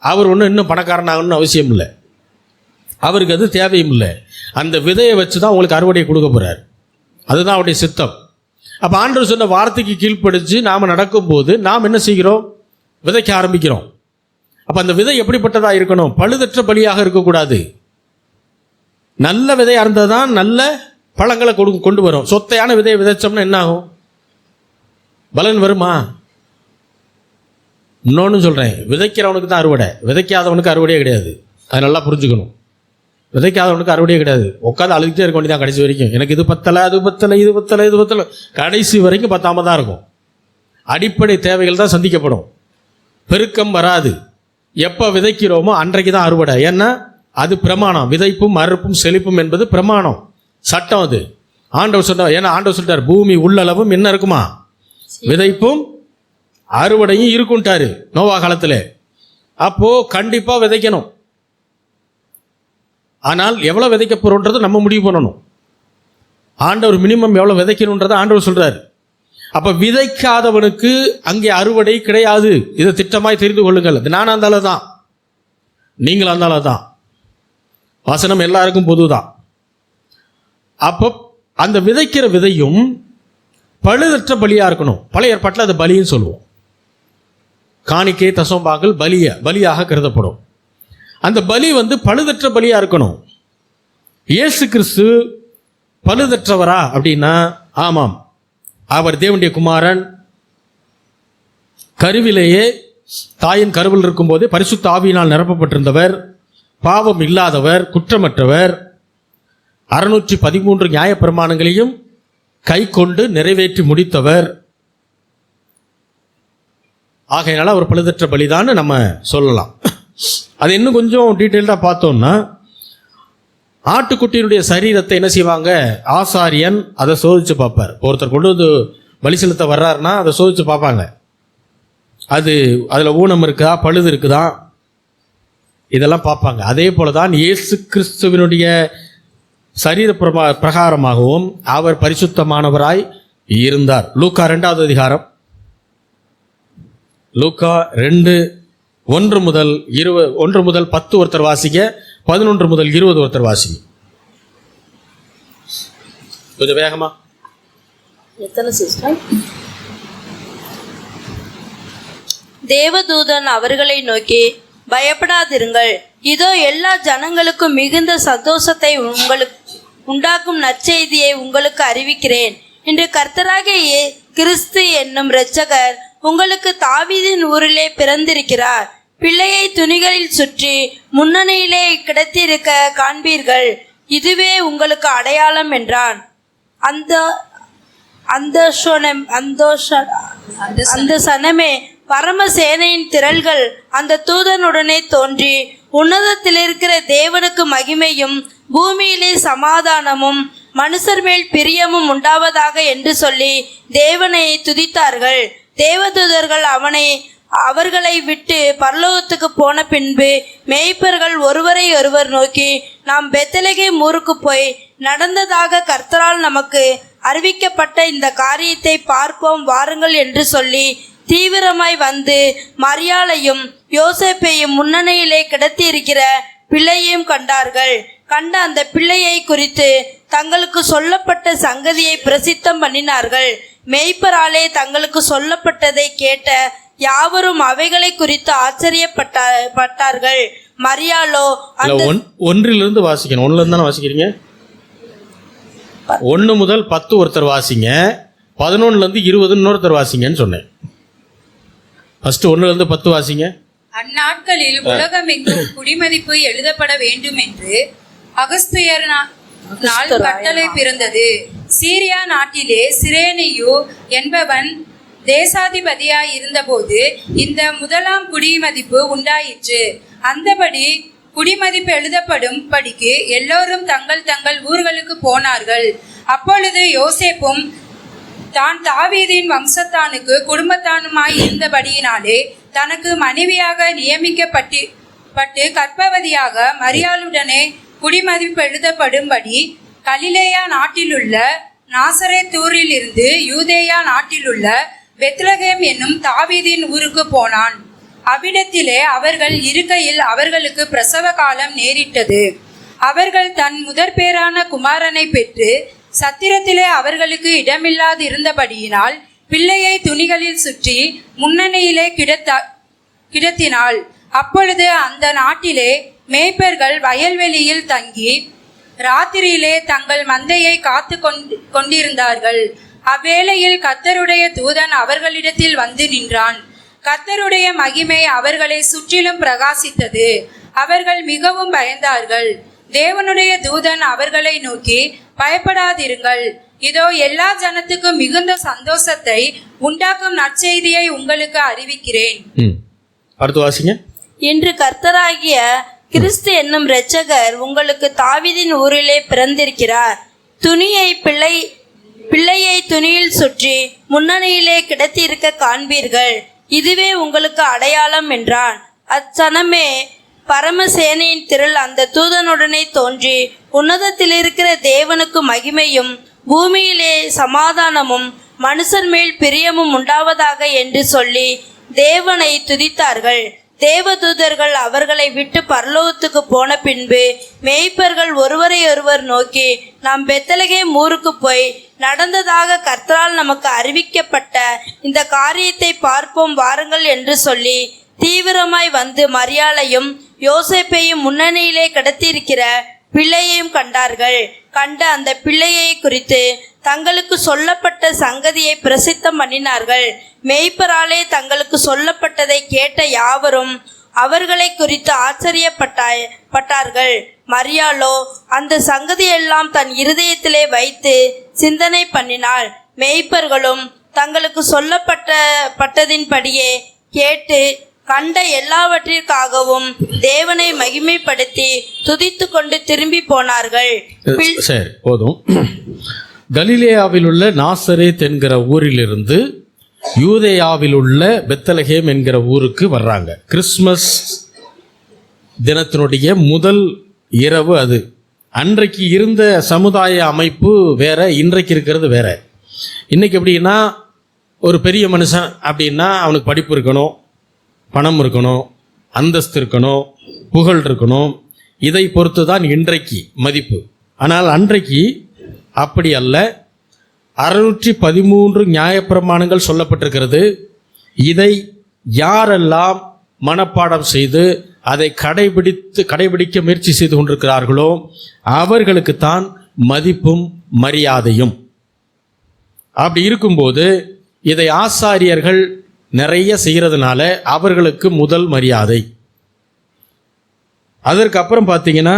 அவர் ஒன்றும் இன்னும் பணக்காரனாகணும்னு அவசியம் இல்லை, அவருக்கு அது தேவையும் இல்லை. அந்த விதையை வச்சு தான் உங்களுக்கு அறுவடையை கொடுக்க போகிறார். அதுதான் அவருடைய சித்தம். அப்போ ஆண்டவர் சொன்ன வார்த்தைக்கு கீழ்ப்படிச்சு நாம் நடக்கும்போது நாம் என்ன செய்கிறோம்? விதைக்க ஆரம்பிக்கிறோம். அப்போ அந்த விதை எப்படிப்பட்டதாக இருக்கணும்? பழுதற்ற பலியாக இருக்கக்கூடாது. நல்ல விதையாக இருந்தால் தான் நல்ல பழங்களை கொண்டு வரும். சொத்தையான விதையை விதைச்சோம்னா என்ன ஆகும்? பலன் வருமா? இன்னொன்று சொல்கிறேன், விதைக்கிறவனுக்கு தான் அறுவடை, விதைக்காதவனுக்கு அறுவடையே கிடையாது. அது நல்லா புரிஞ்சுக்கணும். விதைக்காதவனுக்கு அறுவடையே கிடையாது. உட்காந்து அழுகிட்டே இருக்க வேண்டியதான் கடைசி வரைக்கும். எனக்கு இது பத்தலை, அது பத்தலை, இது பத்தலை, இது பத்தலை, கடைசி வரைக்கும் பத்தாம தான் இருக்கும். அடிப்படை தேவைகள் தான் சந்திக்கப்படும், பெருக்கம் வராது. எப்போ விதைக்கிறோமோ அன்றைக்கு தான் அறுவடை. ஏன்னா அது பிரமாணம். விதைப்பும் அறுப்பும் செழிப்பும் என்பது பிரமாணம், சட்டம். அது ஆண்டவர் சொன்னார். ஏன்னா ஆண்டவர் சொல்லிட்டார், பூமி உள்ளளவும் என்ன இருக்குமா, விதைப்பும் அறுவடையும் இருக்குன்ட்டாரு நோவா காலத்தில். அப்போது கண்டிப்பாக விதைக்கணும். ஆனால் எவ்வளோ விதைக்க போகிறோன்றதை நம்ம முடிவு பண்ணணும். ஆண்டவர் மினிமம் எவ்வளோ விதைக்கணுன்றதை ஆண்டவர் சொல்கிறார். அப்போ விதைக்காதவனுக்கு அங்கே அறுவடை கிடையாது. இதை திட்டமாய் தெரிந்து கொள்ளுங்கள். அது நானாக இருந்தாலும் தான், நீங்களாக இருந்தாலும் தான், வசனம் எல்லாருக்கும் பொது தான். அப்போ அந்த விதைக்கிற விதையும் பழுதற்ற பலியாக இருக்கணும். பழைய ஏற்பாட்டில் அது பலின்னு சொல்லுவோம். காணிக்கை தசம்பாக்கள் பலியாக கருதப்படும். அந்த பலி வந்து பழுதற்ற பலியாக இருக்கணும். இயேசு கிறிஸ்து பழுதற்றவரா அப்படின்னா ஆமாம். அவர் தேவனுடைய குமாரன். கருவிலேயே தாயின் கருவில் இருக்கும்போதே பரிசுத்த ஆவியினால் நிரப்பப்பட்டிருந்தவர், பாவம் இல்லாதவர், குற்றமற்றவர், 613 நியாயப்பிரமாணங்களையும் கை கொண்டு நிறைவேற்றி முடித்தவர். ஆகையினால அவர் பழுதற்ற பலிதான்னு நம்ம சொல்லலாம். அது இன்னும் கொஞ்சம் டீட்டெயில்டாக பார்த்தோம்னா, ஆட்டுக்குட்டியினுடைய சரீரத்தை என்ன செய்வாங்க, ஆசாரியன் அதை சோதித்து பார்ப்பார். ஒருத்தர் கொண்டு வந்து பலி செலுத்த வர்றாருன்னா அதை சோதித்து பார்ப்பாங்க. அதில் ஊனம் இருக்குதா, பழுது இருக்குதா, இதெல்லாம் பார்ப்பாங்க. அதே போல தான் இயேசு கிறிஸ்துவினுடைய சரீர பிரகாரமாகவும் அவர் பரிசுத்தமானவராய் இருந்தார். லூக்கா 2வது அதிகாரம், லூக்கா 2:1 முதல் 10 ஒருத்தர் வாசிக்க, 11 முதல் 20 ஒருத்தர் வாசிங்க. கொஞ்சம் வேகமா. எத்தனை சிஸ்டர்? தேவதூதன் அவர்களை நோக்கி, பயப்படாதிருங்கள், இதோ எல்லா ஜனங்களுக்கும் மிகுந்த சந்தோஷத்தை உங்களுக்கு உண்டாக்கும் நற்செய்தியை உங்களுக்கு அறிவிக்கிறேன். இன்று கர்த்தராகிய கிறிஸ்து என்னும் இரட்சகர் உங்களுக்கு தாவீதின் ஊரிலே பிறந்திருக்கிறார். பிள்ளையை துணிகளில் சுற்றி முன்னணியிலே கிடத்திருக்க காண்பீர்கள். இதுவே உங்களுக்கு அடையாளம் என்றான். அந்த சனமே பரமசேனையின் திரள்கள் அந்த தூதனுடனே தோன்றி, உன்னதத்தில் இருக்கிற தேவனுக்கு மகிமையும் பூமியிலே சமாதானமும் மனுஷர் மேல் பிரியமும் உண்டாவதாக என்று சொல்லி தேவனை துதித்தார்கள். தேவதூதர்கள் அவர்களை விட்டு பரலோகத்துக்கு போன பின்பு மேய்ப்பர்கள் ஒருவரை ஒருவர் நோக்கி, நாம் பெத்லகேம் ஊருக்கு போய் நடந்ததாக கர்த்தரால் நமக்கு அறிவிக்கப்பட்ட இந்த காரியத்தை பார்ப்போம் வாருங்கள் என்று சொல்லி தீவிரமாய் வந்து மரியாளையும் யோசேப்பையும் முன்னணியிலே கிடத்தி இருக்கிற பிள்ளையையும் கண்டார்கள். கண்ட அந்த பிள்ளையை குறித்து தங்களுக்கு சொல்லப்பட்ட சங்கதியை பிரசித்தம் பண்ணினார்கள். மேய்ப்பராலே தங்களுக்கு சொல்லப்பட்டதை கேட்ட யாவரும் அவைகளை குறித்து ஆச்சரியப்பட்டார்கள். மரியாளோ ஒன்றிலிருந்து வாசிக்கணும். ஒன்றுல இருந்து தானே வாசிக்கிறீங்க? 1 முதல் 10 ஒருத்தர் வாசிங்க, 11லேருந்து 20 இன்னொருத்தர் வாசிங்கன்னு சொன்னேன். ஃபர்ஸ்ட் 1லேருந்து 10 வாசிங்க. அந்நாட்களில் உலகமெங்கும் குடிமதிப்பு எழுதப்பட வேண்டும் என்று அகஸ்தியர்னால் கட்டளை பிறந்தது. சீரியா நாட்டிலே சிரேனியு என்பவன் தேசாதிபதியாய் இருந்தபோது இந்த முதலாம் குடிமதிப்பு உண்டாயிற்று. அந்தபடி குடிமதிப்பு எழுதப்படும் படிக்கு எல்லோரும் தங்கள் தங்கள் ஊர்களுக்கு போனார்கள். அப்பொழுது யோசேப்பும் தான் தாவீதின் வம்சத்தானுக்கு குடும்பத்தானுமாய் இருந்தபடியினாலே தனக்கு மனைவியாக நியமிக்கப்பட்டு கர்ப்பவதியாக மரியாளுடனே குடிமதிப்பு எழுதப்படும்படி கலிலேயா நாட்டிலுள்ள நாசரேத்தூரில் இருந்து யூதேயா நாட்டிலுள்ள பெத்லகேம் என்னும் தாவீதின் ஊருக்கு போனான். அவ்விடத்திலே அவர்கள் இருக்கையில் அவர்களுக்கு பிரசவ காலம் நேரிட்டது. அவர்கள் தன் முதற்பேரான குமாரனை பெற்று சத்திரத்திலே அவர்களுக்கு இடமில்லாது இருந்தபடியினால் பிள்ளையை துணிகளில் சுற்றி முன்னணியிலே கிடத்தினாள். அப்பொழுது அந்த நாட்டிலே மேய்ப்பர்கள் வயல்வெளியில் தங்கி ராத்திரியிலே தங்கள் மந்தையை காத்து கொண்டிருந்தார்கள். அவ்வேளையில் கர்த்தருடைய தூதன் அவர்களிடத்தில் வந்து நின்றான். கர்த்தருடைய மகிமை அவர்களை சுற்றிலும் பிரகாசித்தது. அவர்கள் மிகவும் பயந்தார்கள். தேவனுடைய தூதன் அவர்களை நோக்கி, பயப்படாதிருங்கள், இதோ எல்லா ஜனத்துக்கும் மிகுந்த சந்தோஷத்தை உண்டாக்கும் நற்செய்தியை உங்களுக்கு அறிவிக்கிறேன். அடுத்து வாசிங்க. இன்று கர்த்தராகிய கிறிஸ்து என்னும் இரட்சகர் உங்களுக்கு தாவீதின் ஊரிலே பிறந்திருக்கிறார். பிள்ளையை துணியில் சுற்றி முன்னணியிலே கிடத்தியிருக்க காண்பீர்கள். இதுவே உங்களுக்கு அடையாளம் என்றான். அச்சனமே பரமசேனையின் திரள் அந்த தூதனுடனே தோன்றி, உன்னதத்தில் இருக்கிற தேவனுக்கு மகிமையும் பூமியிலே சமாதானமும் மனுஷர் மேல் பிரியமும் உண்டாவதாக என்று சொல்லி தேவனை துதித்தார்கள். தேவதூதர்கள் அவர்களை விட்டு பரலோகத்துக்கு போன பின்பு மேய்ப்பர்கள் ஒருவரை ஒருவர் நோக்கி, நாம் பெத்லகேம் ஊருக்கு போய் நடந்ததாக கர்த்தரால் நமக்கு அறிவிக்கப்பட்ட இந்த காரியத்தை பார்ப்போம் வாருங்கள் என்று சொல்லி தீவிரமாய் வந்து மரியாளையும் யோசேப்பையும் முன்னணியிலே கிடத்தியிருக்கிற பிள்ளையையும் கண்டார்கள். கண்ட அந்த பிள்ளையை குறித்து தங்களுக்கு சொல்லப்பட்ட சங்கதியை பிரசித்தம் பண்ணினார்கள். மேய்ப்பராலே தங்களுக்கு சொல்லப்பட்டதை கேட்ட யாவரும் அவர்களை குறித்து ஆச்சரியப்பட்டார்கள். மரியாளோ அந்த சங்கதியெல்லாம் தன் இருதயத்திலே வைத்து சிந்தனை பண்ணினாள். மேய்ப்பர்களும் தங்களுக்கு சொல்லப்பட்டதின்படியே கேட்டு கண்ட எல்லாவற்றிற்காகவும் தேவனை மகிமைப்படுத்தி துதித்து கொண்டு திரும்பி போனார்கள். சரி, போதும். கலிலேயாவில் உள்ள நாசரேத் என்கிற ஊரிலிருந்து யூதேயாவில் உள்ள பெத்லகேம் என்கிற ஊருக்கு வர்றாங்க. கிறிஸ்மஸ் தினத்தினுடைய முதல் இரவு அது. அன்றைக்கு இருந்த சமுதாய அமைப்பு வேற, இன்றைக்கு இருக்கிறது வேற. இன்னைக்கு எப்படின்னா, ஒரு பெரிய மனுஷன் அப்படின்னா அவனுக்கு படிப்பு இருக்கணும், பணம் இருக்கணும், அந்தஸ்து இருக்கணும், புகழ் இருக்கணும். இதை பொறுத்து தான் இன்றைக்கு மதிப்பு. ஆனால் அன்றைக்கு அப்படி அல்ல. 613 நியாயப்பிரமாணங்கள் சொல்லப்பட்டிருக்கிறது. இதை யாரெல்லாம் மனப்பாடம் செய்து அதை கடைபிடிக்க முயற்சி செய்து கொண்டிருக்கிறார்களோ அவர்களுக்குத்தான் மதிப்பும் மரியாதையும். அப்படி இருக்கும்போது இதை ஆசாரியர்கள் நிறைய செய்கிறதுனால அவர்களுக்கு முதல் மரியாதை. அதற்கப்புறம் பார்த்தீங்கன்னா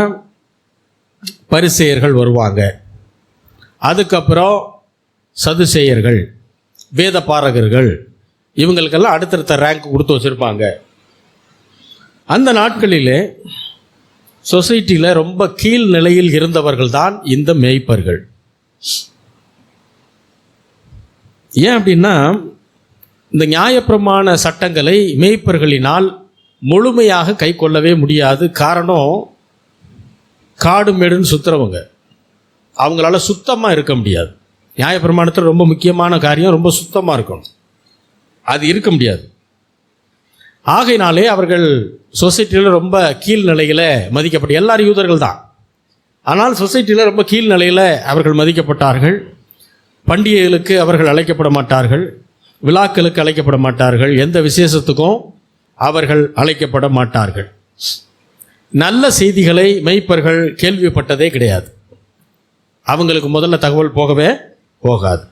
பரிசேயர்கள் வருவாங்க. அதுக்கப்புறம் சதுசேயர்கள், வேத பாரகர்கள், இவங்களுக்கெல்லாம் அடுத்தடுத்த ரேங்க் கொடுத்து வச்சுருப்பாங்க. அந்த நாட்களிலே சொசைட்டியில் ரொம்ப கீழ் நிலையில் இருந்தவர்கள் தான் இந்த மேய்ப்பர்கள். ஏன் அப்படின்னா, இந்த நியாயப்பிரமாண சட்டங்களை மேய்ப்பர்களினால் முழுமையாக கை கொள்ளவே முடியாது. காரணம், காடு மேடுன்னு சுற்றுறவங்க, அவங்களால சுத்தமாக இருக்க முடியாது. நியாயப்பிரமாணத்தில் ரொம்ப முக்கியமான காரியம் ரொம்ப சுத்தமாக இருக்கணும், அது இருக்க முடியாது. ஆகையினாலே அவர்கள் சொசைட்டியில் ரொம்ப கீழ்நிலையில் மதிக்கப்பட்ட, எல்லாரும் யூதர்கள் தான், ஆனால் சொசைட்டியில் ரொம்ப கீழ்நிலையில் அவர்கள் மதிக்கப்பட்டார்கள். பண்டிகைகளுக்கு அவர்கள் அழைக்கப்பட மாட்டார்கள், விழாக்களுக்கு அழைக்கப்பட மாட்டார்கள், எந்த விசேஷத்துக்கும் அவர்கள் அழைக்கப்பட மாட்டார்கள். நல்ல செய்திகளை மேய்ப்பர்கள் கேள்விப்பட்டதே கிடையாது. அவங்களுக்கு முதல்ல தகவல் போகவே போகாது.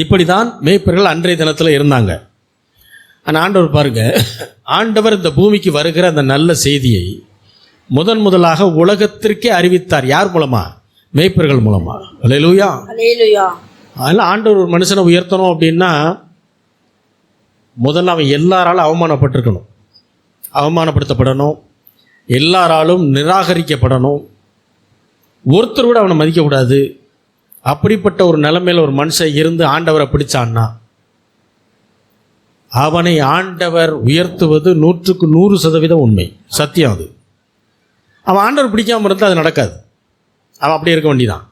இப்படி தான் மேய்ப்பர்கள் அன்றைய தினத்தில் இருந்தாங்க. ஆனால் ஆண்டவர் பாருங்க, ஆண்டவர் இந்த பூமிக்கு வருகிற அந்த நல்ல செய்தியை முதலாக உலகத்திற்கே அறிவித்தார். யார் மூலமா? மேய்ப்பர்கள் மூலமா. அல்லேலூயா, அல்லேலூயா. அதனால் ஆண்டவர் ஒரு மனுஷனை உயர்த்தணும் அப்படின்னா முதல்ல அவன் எல்லாராலும் அவமானப்பட்டிருக்கணும், அவமானப்படுத்தப்படணும், எல்லாராலும் நிராகரிக்கப்படணும், ஒருத்தர் கூட அவனை மதிக்கக்கூடாது. அப்படிப்பட்ட ஒரு நிலைமையில் ஒரு மனுஷன் இருந்து ஆண்டவரை பிடிச்சான்னா அவனை ஆண்டவர் உயர்த்துவது 100% உண்மை, சத்தியம். அது அவன் ஆண்டவர் பிடிக்காமல் இருந்தால் அது நடக்காது. அவன் அப்படியே இருக்க வேண்டியதான்.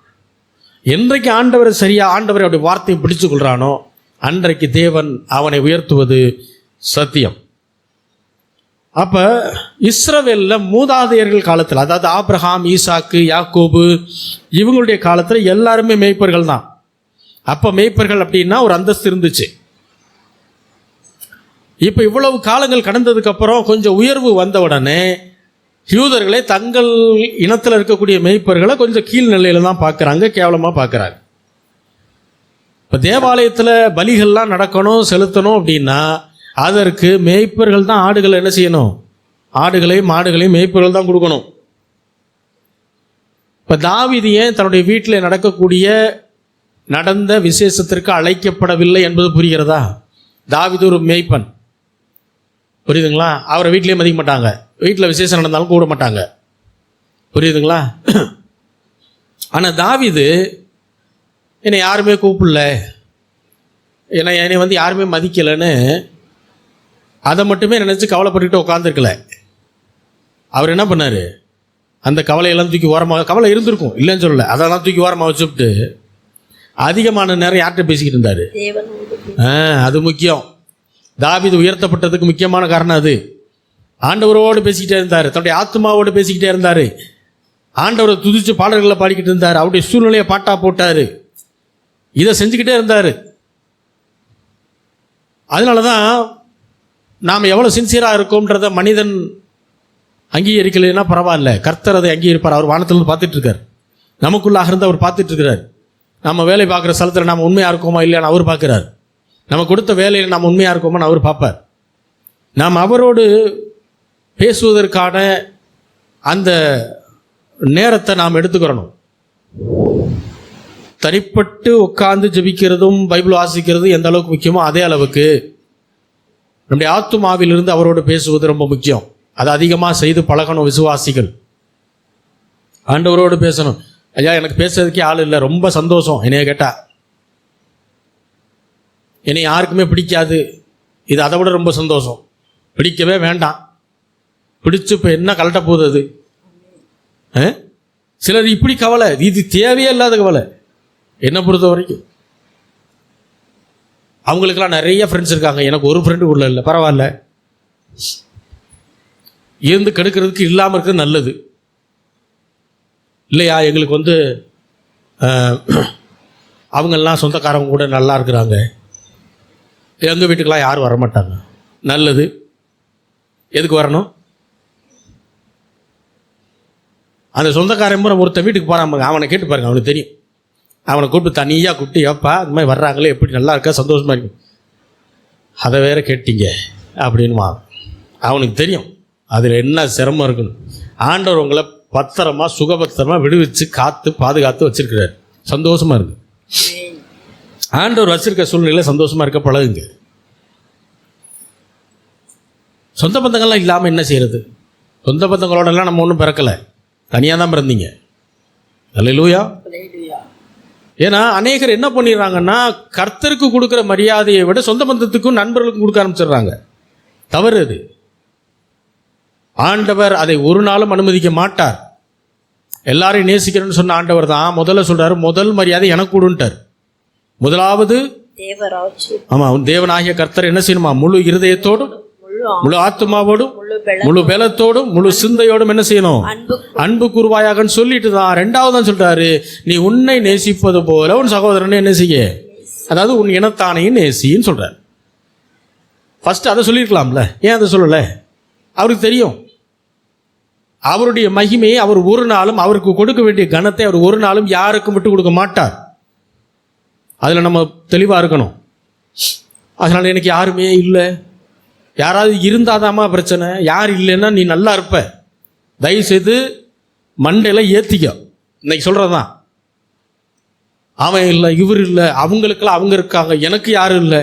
என்றைக்கு ஆண்டவரை சரியாக ஆண்டவரை அப்படி வார்த்தையை பிடிச்சு கொள்கிறானோ அன்றைக்கு தேவன் அவனை உயர்த்துவது சத்தியம். அப்போ இஸ்ரவேலில் மூதாதையர்கள் காலத்தில், அதாவது ஆபிரகாம், ஈசாக்கு, யாக்கோபு, இவங்களுடைய காலத்தில் எல்லாருமே மேய்ப்பர்கள் தான். அப்போ மேய்ப்பர்கள் அப்படின்னா ஒரு அந்தஸ்து இருந்துச்சு. இப்போ இவ்வளவு காலங்கள் கடந்ததுக்கப்புறம் கொஞ்சம் உயர்வு வந்த உடனே யூதர்களே தங்கள் இனத்தில் இருக்கக்கூடிய மேய்ப்பர்களை கொஞ்சம் கீழ்நிலையில் தான் பார்க்குறாங்க, கேவலமாக பார்க்குறாங்க. இப்போ தேவாலயத்தில் பலிகள்லாம் நடக்கணும், செலுத்தணும் அப்படின்னா அதற்கு மேய்ப்பர்கள் தான் ஆடுகளை என்ன செய்யணும்? ஆடுகளையும் மாடுகளையும் மேய்ப்பர்கள் தான் கொடுக்கணும். இப்போ தாவீது ஏன் தன்னுடைய வீட்டில் நடந்த விசேஷத்திற்கு அழைக்கப்படவில்லை என்பது புரிகிறதா? தாவீது ஒரு மேய்ப்பன், புரியுதுங்களா? அவரை வீட்டிலேயே மதிக்க மாட்டாங்க, வீட்டில் விசேஷம் நடந்தாலும் கூட மாட்டாங்க, புரியுதுங்களா? ஆனால் தாவீது என்னை யாருமே கூப்பிடல, என்னை வந்து யாருமே மதிக்கலைன்னு அதை மட்டுமே நினச்சி கவலைப்பட்டுக்கிட்டு உட்காந்துருக்கல. அவர் என்ன பண்ணார்? அந்த கவலையெல்லாம் தூக்கி ஓரமாக, கவலை இருந்திருக்கும் இல்லைன்னு சொல்லலை, அதெல்லாம் தூக்கி ஓரமாக வச்சுவிட்டு அதிகமான நேரம் யார்கிட்ட பேசிக்கிட்டு இருந்தார்? அது முக்கியம். தாவீது உயர்த்தப்பட்டதுக்கு முக்கியமான காரணம் அது. ஆண்டவரோடு பேசிக்கிட்டே இருந்தார், தன்னுடைய ஆத்மாவோடு பேசிக்கிட்டே இருந்தார், ஆண்டவரை துதிச்சு பாடல்களை பாடிக்கிட்டு இருந்தார், அவருடைய சூழ்நிலையை பாட்டா போட்டார், இதை செஞ்சுக்கிட்டே இருந்தார். அதனால தான் நாம் எவ்வளோ சின்சியராக இருக்கோம்ன்றத மனிதன் அங்கீகரிக்கலைன்னா பரவாயில்ல, கர்த்தர் அதை அங்கீகரிப்பார். அவர் வானத்திலிருந்து பார்த்துட்ருக்கார், நமக்குள்ளாக இருந்து அவர் பார்த்துட்ருக்கிறார். நம்ம வேலை பார்க்குற ஸ்தலத்தில் நாம் உண்மையாக இருக்கோமா இல்லையான்னு அவர் பார்க்குறார், நம்ம கொடுத்த வேலையில் நாம் உண்மையாக இருக்கோமான்னு அவர் பார்ப்பார். நாம் அவரோடு பேசுவதற்கான அந்த நேரத்தை நாம் எடுத்துக்கிறணும். தனிப்பட்டு உட்கார்ந்து ஜெபிக்கிறதும் பைபிள் வாசிக்கிறதும் எந்த அளவுக்கு முக்கியமோ அதே அளவுக்கு நம்முடைய ஆத்துமாவிலிருந்து அவரோடு பேசுவது ரொம்ப முக்கியம். அதை அதிகமாக செய்து பழகணும் விசுவாசிகள். ஆண்டவரோடு பேசணும். ஐயா எனக்கு பேசுறதுக்கே ஆள் இல்லை, ரொம்ப சந்தோஷம், என்னைய கேட்டால் என்னை யாருக்குமே பிடிக்காது, இது அதை விட ரொம்ப சந்தோஷம். பிடிக்கவே வேண்டாம், பிடிச்சு இப்போ என்ன கலட்ட போகுது அது? சிலர் இப்படி கவலை, இது தேவையே இல்லாத கவலை. என்னை பொறுத்த வரைக்கும் அவங்களுக்கெல்லாம் நிறைய ஃப்ரெண்ட்ஸ் இருக்காங்க, எனக்கு ஒரு ஃப்ரெண்டு உள்ள இல்லை, பரவாயில்ல, இருந்து கெடுக்கிறதுக்கு இல்லாமல் இருக்கிறது நல்லது இல்லையா? எங்களுக்கு வந்து அவங்கெல்லாம் சொந்தக்காரங்க கூட நல்லா இருக்கிறாங்க, எங்கள் வீட்டுக்கெல்லாம் யாரும் வரமாட்டாங்க, நல்லது. எதுக்கு வரணும்? அந்த சொந்தக்காரன் முறை ஒருத்தன் வீட்டுக்கு போகிறான், அவனை கேட்டு பாருங்க, அவனுக்கு தெரியும். அவனை கூப்பிட்டு தனியாக கூப்பிட்டு, ஏப்பா இந்த மாதிரி வர்றாங்களே, எப்படி நல்லா இருக்கா, சந்தோஷமாக இருக்கும், அதை வேற கேட்டீங்க அப்படின்மா. அவனுக்கு தெரியும் அதில் என்ன சிரமம் இருக்குன்னு. ஆண்டவர் உங்களை பத்திரமா சுகபத்திரமாக விடுவிச்சு காத்து பாதுகாத்து வச்சிருக்கிறார். சந்தோஷமாக இருக்கு. ஆண்டவர் வச்சிருக்க சூழ்நிலையில் சந்தோஷமாக இருக்க பழகுங்க. சொந்த பந்தங்கள்லாம் இல்லாமல் என்ன செய்கிறது? சொந்த பந்தங்களோடலாம் நம்ம ஒன்றும் பிறக்கலை, தனியாக தான் பிறந்தீங்க. அல்லேலூயா. ஏன்னா அநேகர் என்ன பண்ணிடுறாங்கன்னா, கர்த்தருக்கு கொடுக்குற மரியாதையை விட சொந்த பந்தத்துக்கும் நண்பர்களுக்கும் கொடுக்க ஆரம்பிச்சிடுறாங்க. தவறு அது. ஆண்டவர் அதை ஒரு நாளும் அனுமதிக்க மாட்டார். எல்லாரையும் நேசிக்கிறேன்னு சொன்ன ஆண்டவர் தான் முதல்ல சொல்றாரு, முதல் மரியாதை எனக்கு கொடுன்ட்டார். முதலாவது ஆமாம், தேவனாகிய கர்த்தர் என்ன செய்யணுமா? முழு இருதயத்தோடும், முழு ஆத்மாவோடும், முழு பலத்தோடும், முழு சிந்தையோடும் என்ன செய்யணும்? அன்பு கூர்வாயாகன்னு சொல்லிட்டு தான் ரெண்டாவது தான் சொல்றாரு, நீ உன்னை நேசிப்பது போல உன் சகோதரனை என்ன செய்ய, அதாவது உன் இனத்தானையும் நேசின்னு சொல்றாரு. ஃபர்ஸ்ட் அதை சொல்லியிருக்கலாம்ல, ஏன் அதை சொல்லலை? அவருக்கு தெரியும் அவருடைய மகிமையை அவர் ஒரு நாளும், அவருக்கு கொடுக்க வேண்டிய கனத்தை அவர் ஒரு நாளும் யாருக்கும் விட்டு கொடுக்க மாட்டார். அதில் நம்ம தெளிவாக இருக்கணும். அதனால் எனக்கு யாருமே இல்லை, யாராவது இருந்தாதாம்மா பிரச்சனை, யார் இல்லைன்னா நீ நல்லா இருப்ப. தயவுசெய்து மண்டையில் ஏற்றிக்க. இன்னைக்கு சொல்கிறது தான், அவன் இல்லை, இவர் இல்லை, அவங்களுக்கெல்லாம் அவங்க இருக்காங்க, எனக்கு யாரும் இல்லை.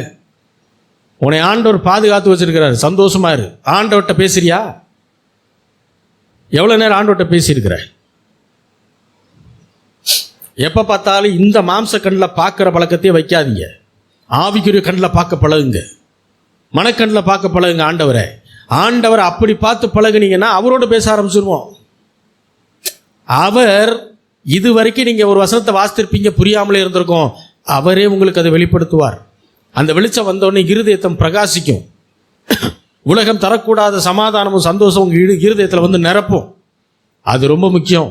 உன்னை ஆண்டவர் பாதுகாத்து வச்சிருக்கிறாரு, சந்தோஷமா இரு. ஆண்டவர்கிட்ட பேசுறியா? எவ்வளோ நேரம் ஆண்டவர்கிட்ட பேசியிருக்கிற? எப்போ பார்த்தாலும் இந்த மாம்ச கண்ணில் பார்க்குற பழக்கத்தையே வைக்காதீங்க. ஆவிக்குரிய கண்ணில் பார்க்க பழகுங்க, மனக்கண்ணில் பார்க்க பழகுங்க. ஆண்டவரை அப்படி பார்த்து பழகுனீங்கன்னா அவரோடு பேச ஆரம்பிச்சிருவோம். அவர் இது வரைக்கும் நீங்கள் ஒரு வசனத்தை வாசித்திருப்பீங்க, புரியாமலே இருந்திருக்கோம். அவரே உங்களுக்கு அதை வெளிப்படுத்துவார். அந்த வெளிச்சம் வந்தோடனே இருதயத்தம் பிரகாசிக்கும். உலகம் தரக்கூடாத சமாதானமும் சந்தோஷம் உங்கள் இருதயத்தில் வந்து நிரப்பும். அது ரொம்ப முக்கியம்.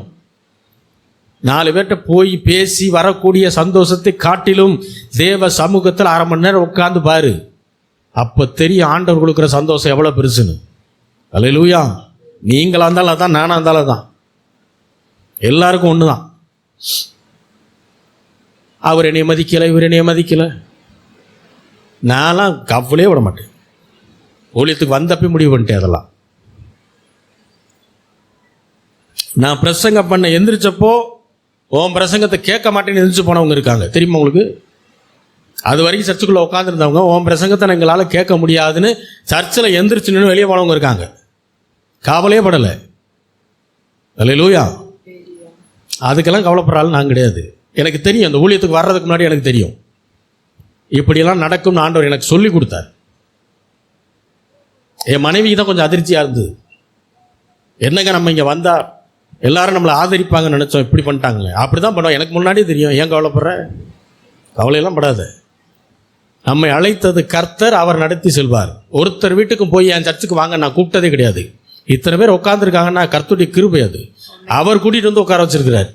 4 பேர்கிட்ட போய் பேசி வரக்கூடிய சந்தோஷத்தை காட்டிலும் தேவ சமூகத்தில் 1/2 மணி நேரம் உட்காந்து பாரு, அப்போ தெரியும் ஆண்டவர் கொடுக்குற சந்தோஷம் எவ்வளோ பெருசுன்னு. அல்லேலூயா. நீங்களாக இருந்தாலும் அதான், நானாக இருந்தாலும் அதான், எல்லாருக்கும் ஒன்று தான். அவர் என்னை மதிக்கலை, இவர் என்னை மதிக்கலை, நான்லாம் கவலையே விட மாட்டேன். ஊழியத்துக்கு வந்தப்போ முடிவு பண்ணிட்டேன். அதெல்லாம் நான் பிரசங்கம் பண்ண எந்திரிச்சப்போ, உன் பிரசங்கத்தை கேட்க மாட்டேன்னு எந்திரிச்சு போனவங்க இருக்காங்க, தெரியுமா உங்களுக்கு? அது வரைக்கும் சர்ச்சுக்குள்ளே உட்காந்துருந்தவங்க உன் பிரசங்கத்தை எங்களால் கேட்க முடியாதுன்னு சர்ச்சில் எந்திரிச்சு நின்று வெளியே போனவங்க இருக்காங்க. கவலையே படலை. அல்லேலூயா. அதுக்கெல்லாம் கவலைப்படுறாலும் நான் கிடையாது. எனக்கு தெரியும், அந்த ஊழியத்துக்கு வர்றதுக்கு முன்னாடி எனக்கு தெரியும் இப்படியெல்லாம் நடக்கும்னு ஆண்டவர் எனக்கு சொல்லி கொடுத்தார். என் மனைவி தான் கொஞ்சம் அதிர்ச்சியாக இருந்தது. என்னங்க நம்ம இங்கே வந்தால் எல்லாரும் நம்மளை ஆதரிப்பாங்கன்னு நினச்சோம், இப்படி பண்ணிட்டாங்களே. அப்படி தான் பண்ணுவோம். எனக்கு முன்னாடியே தெரியும். ஏன் கவலைப்படுற? கவலையெல்லாம் படாத. நம்மை அழைத்தது கர்த்தர், அவர் நடத்தி செல்வார். ஒருத்தர் வீட்டுக்கும் போய் என் சர்ச்சுக்கு வாங்க நான் கூப்பிட்டதே கிடையாது. இத்தனை பேர் உட்காந்துருக்காங்கன்னா கர்த்தருடைய கிருபை அது. அவர் கூட்டிகிட்டு வந்து உட்கார வச்சிருக்கிறார்.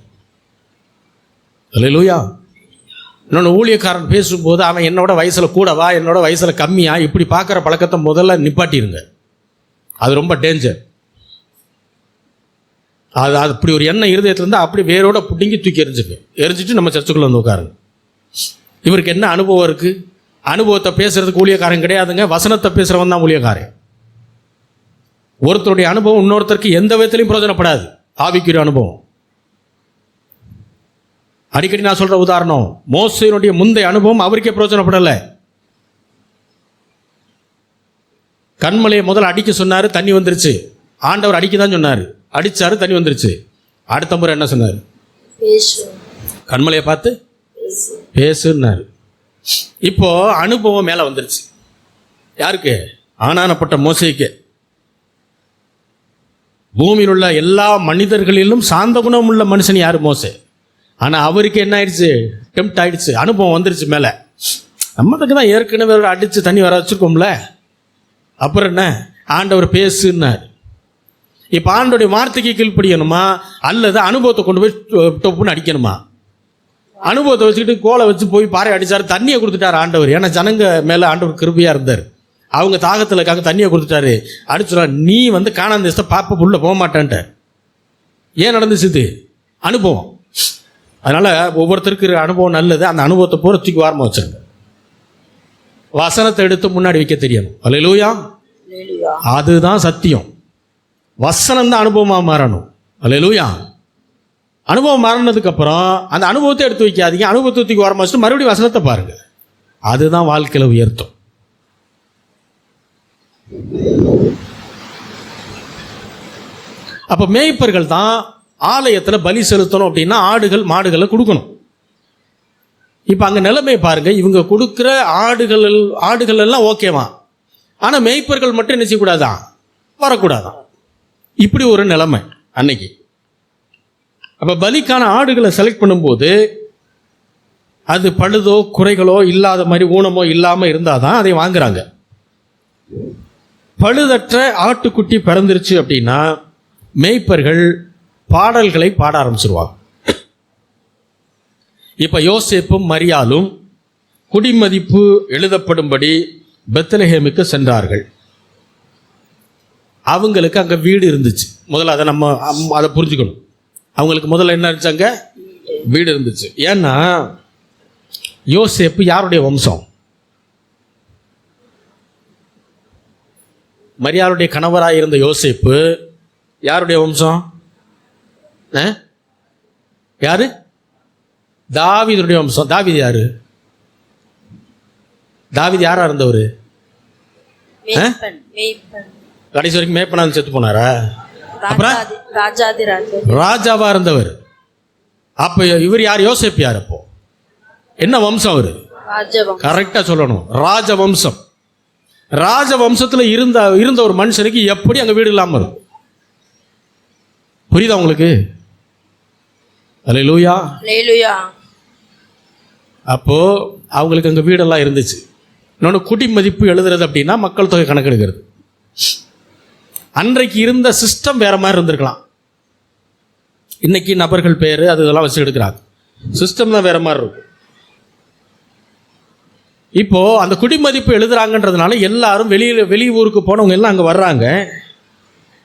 அல்லேலூயா. இன்னொன்று, ஊழியக்காரன் பேசும்போது அவன் என்னோட வயசில் கூடவா, என்னோட வயசில் கம்மியா, இப்படி பார்க்குற பழக்கத்தை முதல்ல நிப்பாட்டிருங்க. அது ரொம்ப டேஞ்சர். அது அப்படி ஒரு எண்ணம் இருதயத்துலேருந்து அப்படி வேரோட பிடுங்கி தூக்கி எரிஞ்சிட்டு நம்ம சர்ச்சுக்குள்ளே வந்து உட்காருங்க. இவருக்கு என்ன அனுபவம் இருக்குது? அனுபவத்தை பேசுறதுக்கு ஊழியக்காரன் கிடையாதுங்க, வசனத்தை பேசுகிறவன் தான் ஊழியக்காரன். ஒருத்தருடைய அனுபவம் இன்னொருத்தருக்கு எந்த விதத்திலையும் பிரயோஜனப்படாது. ஆவிக்குரிய அனுபவம். அடிக்கடி நான் சொல்கிற உதாரணம், மோசேயினுடைய முந்தைய அனுபவம் அவருக்கே பிரயோஜனப்படலை. கண்மலையை முதல்ல அடிக்க சொன்னார், தண்ணி வந்துருச்சு. ஆண்டவர் அடிக்க தான் சொன்னார், அடித்தார், தண்ணி வந்துருச்சு. அடுத்த முறை என்ன சொன்னார்? கண்மலையை பார்த்து பேசுன்னார். இப்போ அனுபவம் மேலே வந்துருச்சு. யாருக்கு? ஆனானப்பட்ட மோசேக்கு. பூமியில் உள்ள எல்லா மனிதர்களிலும் சாந்த குணம் உள்ள மனுஷன் யார்? மோசே. ஆனால் அவருக்கு என்ன ஆயிடுச்சு? டெம்ப்ட் ஆயிடுச்சு. அனுபவம் வந்துருச்சு மேலே. நம்மதுக்கு தான் ஏற்கனவே அடித்து தண்ணி வர வச்சுருக்கோம்ல, அப்புறம் என்ன? ஆண்டவர் பேசுன்னார். இப்போ ஆண்டோடைய வார்த்தைக்கு கீழ்ப்படியணுமா அல்லது அனுபவத்தை கொண்டு போய் டொப்புன்னு அடிக்கணுமா? அனுபவத்தை வச்சுக்கிட்டு கோலை வச்சு போய் பாறை அடித்தார், தண்ணியை கொடுத்துட்டார் ஆண்டவர். ஏன்னா ஜனங்க மேலே ஆண்டவர் கிருபையாக இருந்தார். அவங்க தாகத்தில் இருக்காங்க, தண்ணியை கொடுத்துட்டாரு. அடிச்சுடா, நீ வந்து காணாந்த தேசத்தை பாப்ப உள்ள போக மாட்டேன்ட்ட. ஏன் நடந்துச்சு? இது அனுபவம். அதனால் ஒவ்வொருத்தருக்கு அனுபவம் நல்லது. அந்த அனுபவத்தை பூரா தூக்கி வாரமாக வச்சுருங்க. வசனத்தை எடுத்து முன்னாடி வைக்க தெரியணும். அல்லேலூயா. அதுதான் சத்தியம். வசனம் தான் அனுபவமாக மாறணும். அல்லேலூயா. அனுபவம் மாறினதுக்கப்புறம் அந்த அனுபவத்தை எடுத்து வைக்காதீங்க. அனுபவத்தை தூக்கி வாரமாக வச்சுட்டு மறுபடியும் வசனத்தை பாருங்கள். அதுதான் வாழ்க்கையில் உயர்த்தும். அப்போ மேய்ப்பர்கள் தான் ஆலயத்தில் பலி செலுத்தணும் அப்படின்னா ஆடுகள் மாடுகளை கொடுக்கணும். இப்போ அங்கே நிலைமை பாருங்க, இவங்க கொடுக்குற ஆடுகள் எல்லாம் ஓகேவா, ஆனால் மேய்ப்பர்கள் மட்டும் என்ன செய்யக்கூடாதான், வரக்கூடாதான். இப்படி ஒரு நிலைமை அன்னைக்கு. அப்போ பலிக்கான ஆடுகளை செலக்ட் பண்ணும்போது அது பழுதோ குறைகளோ இல்லாத மாதிரி ஊனமோ இல்லாமல் இருந்தால் தான் அதை வாங்குறாங்க. பழுதற்ற ஆட்டுக்குட்டி பிறந்துருச்சு அப்படின்னா மேய்ப்பர்கள் பாடல்களை பாட ஆரம்பிச்சிருவாங்க. இப்போ யோசேப்பும் மரியாளும் குடிமதிப்பு எழுதப்படும்படி பெத்லஹேமுக்கு சென்றார்கள். அவங்களுக்கு அங்கே வீடு இருந்துச்சு. முதல்ல அதை நம்ம அதை புரிஞ்சுக்கணும். அவங்களுக்கு முதல்ல என்ன இருந்துச்சு, அங்கே வீடு இருந்துச்சு. ஏன்னா யோசேப்பு யாருடைய வம்சம்? மரியாளுடைய கணவராக இருந்த யோசேப்பு யாருடைய வம்சம்? யாரு? தாவீதுடைய வம்சம். தாவீது யாரு? தாவீது யாரா இருந்தவர்? கடைசி வரைக்கும் மேய்ப்பனா செத்து போனாரா? அப்புறம் ராஜாவா இருந்தவர். அப்ப இவர் யார்? யோசேப்பு யார்? அப்போ என்ன வம்சம் அவரு? கரெக்டா சொல்லணும், ராஜவம்சம். ராஜவம்சத்தில் இருந்த ஒரு மனுஷனுக்கு எப்படி அங்க வீடு இல்லாம இருக்கும்? புரியுதா உங்களுக்கு? அல்லேலூயா. அப்போ அவங்களுக்கு அங்க வீடெல்லாம் இருந்துச்சு. இன்னொன்று குடிமதிப்பு எழுதுறது அப்படின்னா மக்கள் தொகை கணக்கெடுக்கிறது. அன்றைக்கு இருந்த சிஸ்டம் வேற மாதிரி இருந்திருக்கலாம். இன்னைக்கு நபர்கள் பேர் அது இதெல்லாம் வச்சு எடுக்கிறாங்க. சிஸ்டம் தான் வேற மாதிரி இருக்கும். இப்போ அந்த குடிமதிப்பு எழுதுறாங்கன்றதுனால எல்லாரும் வெளியூருக்கு போனவங்க எல்லாம் அங்கே வர்றாங்க.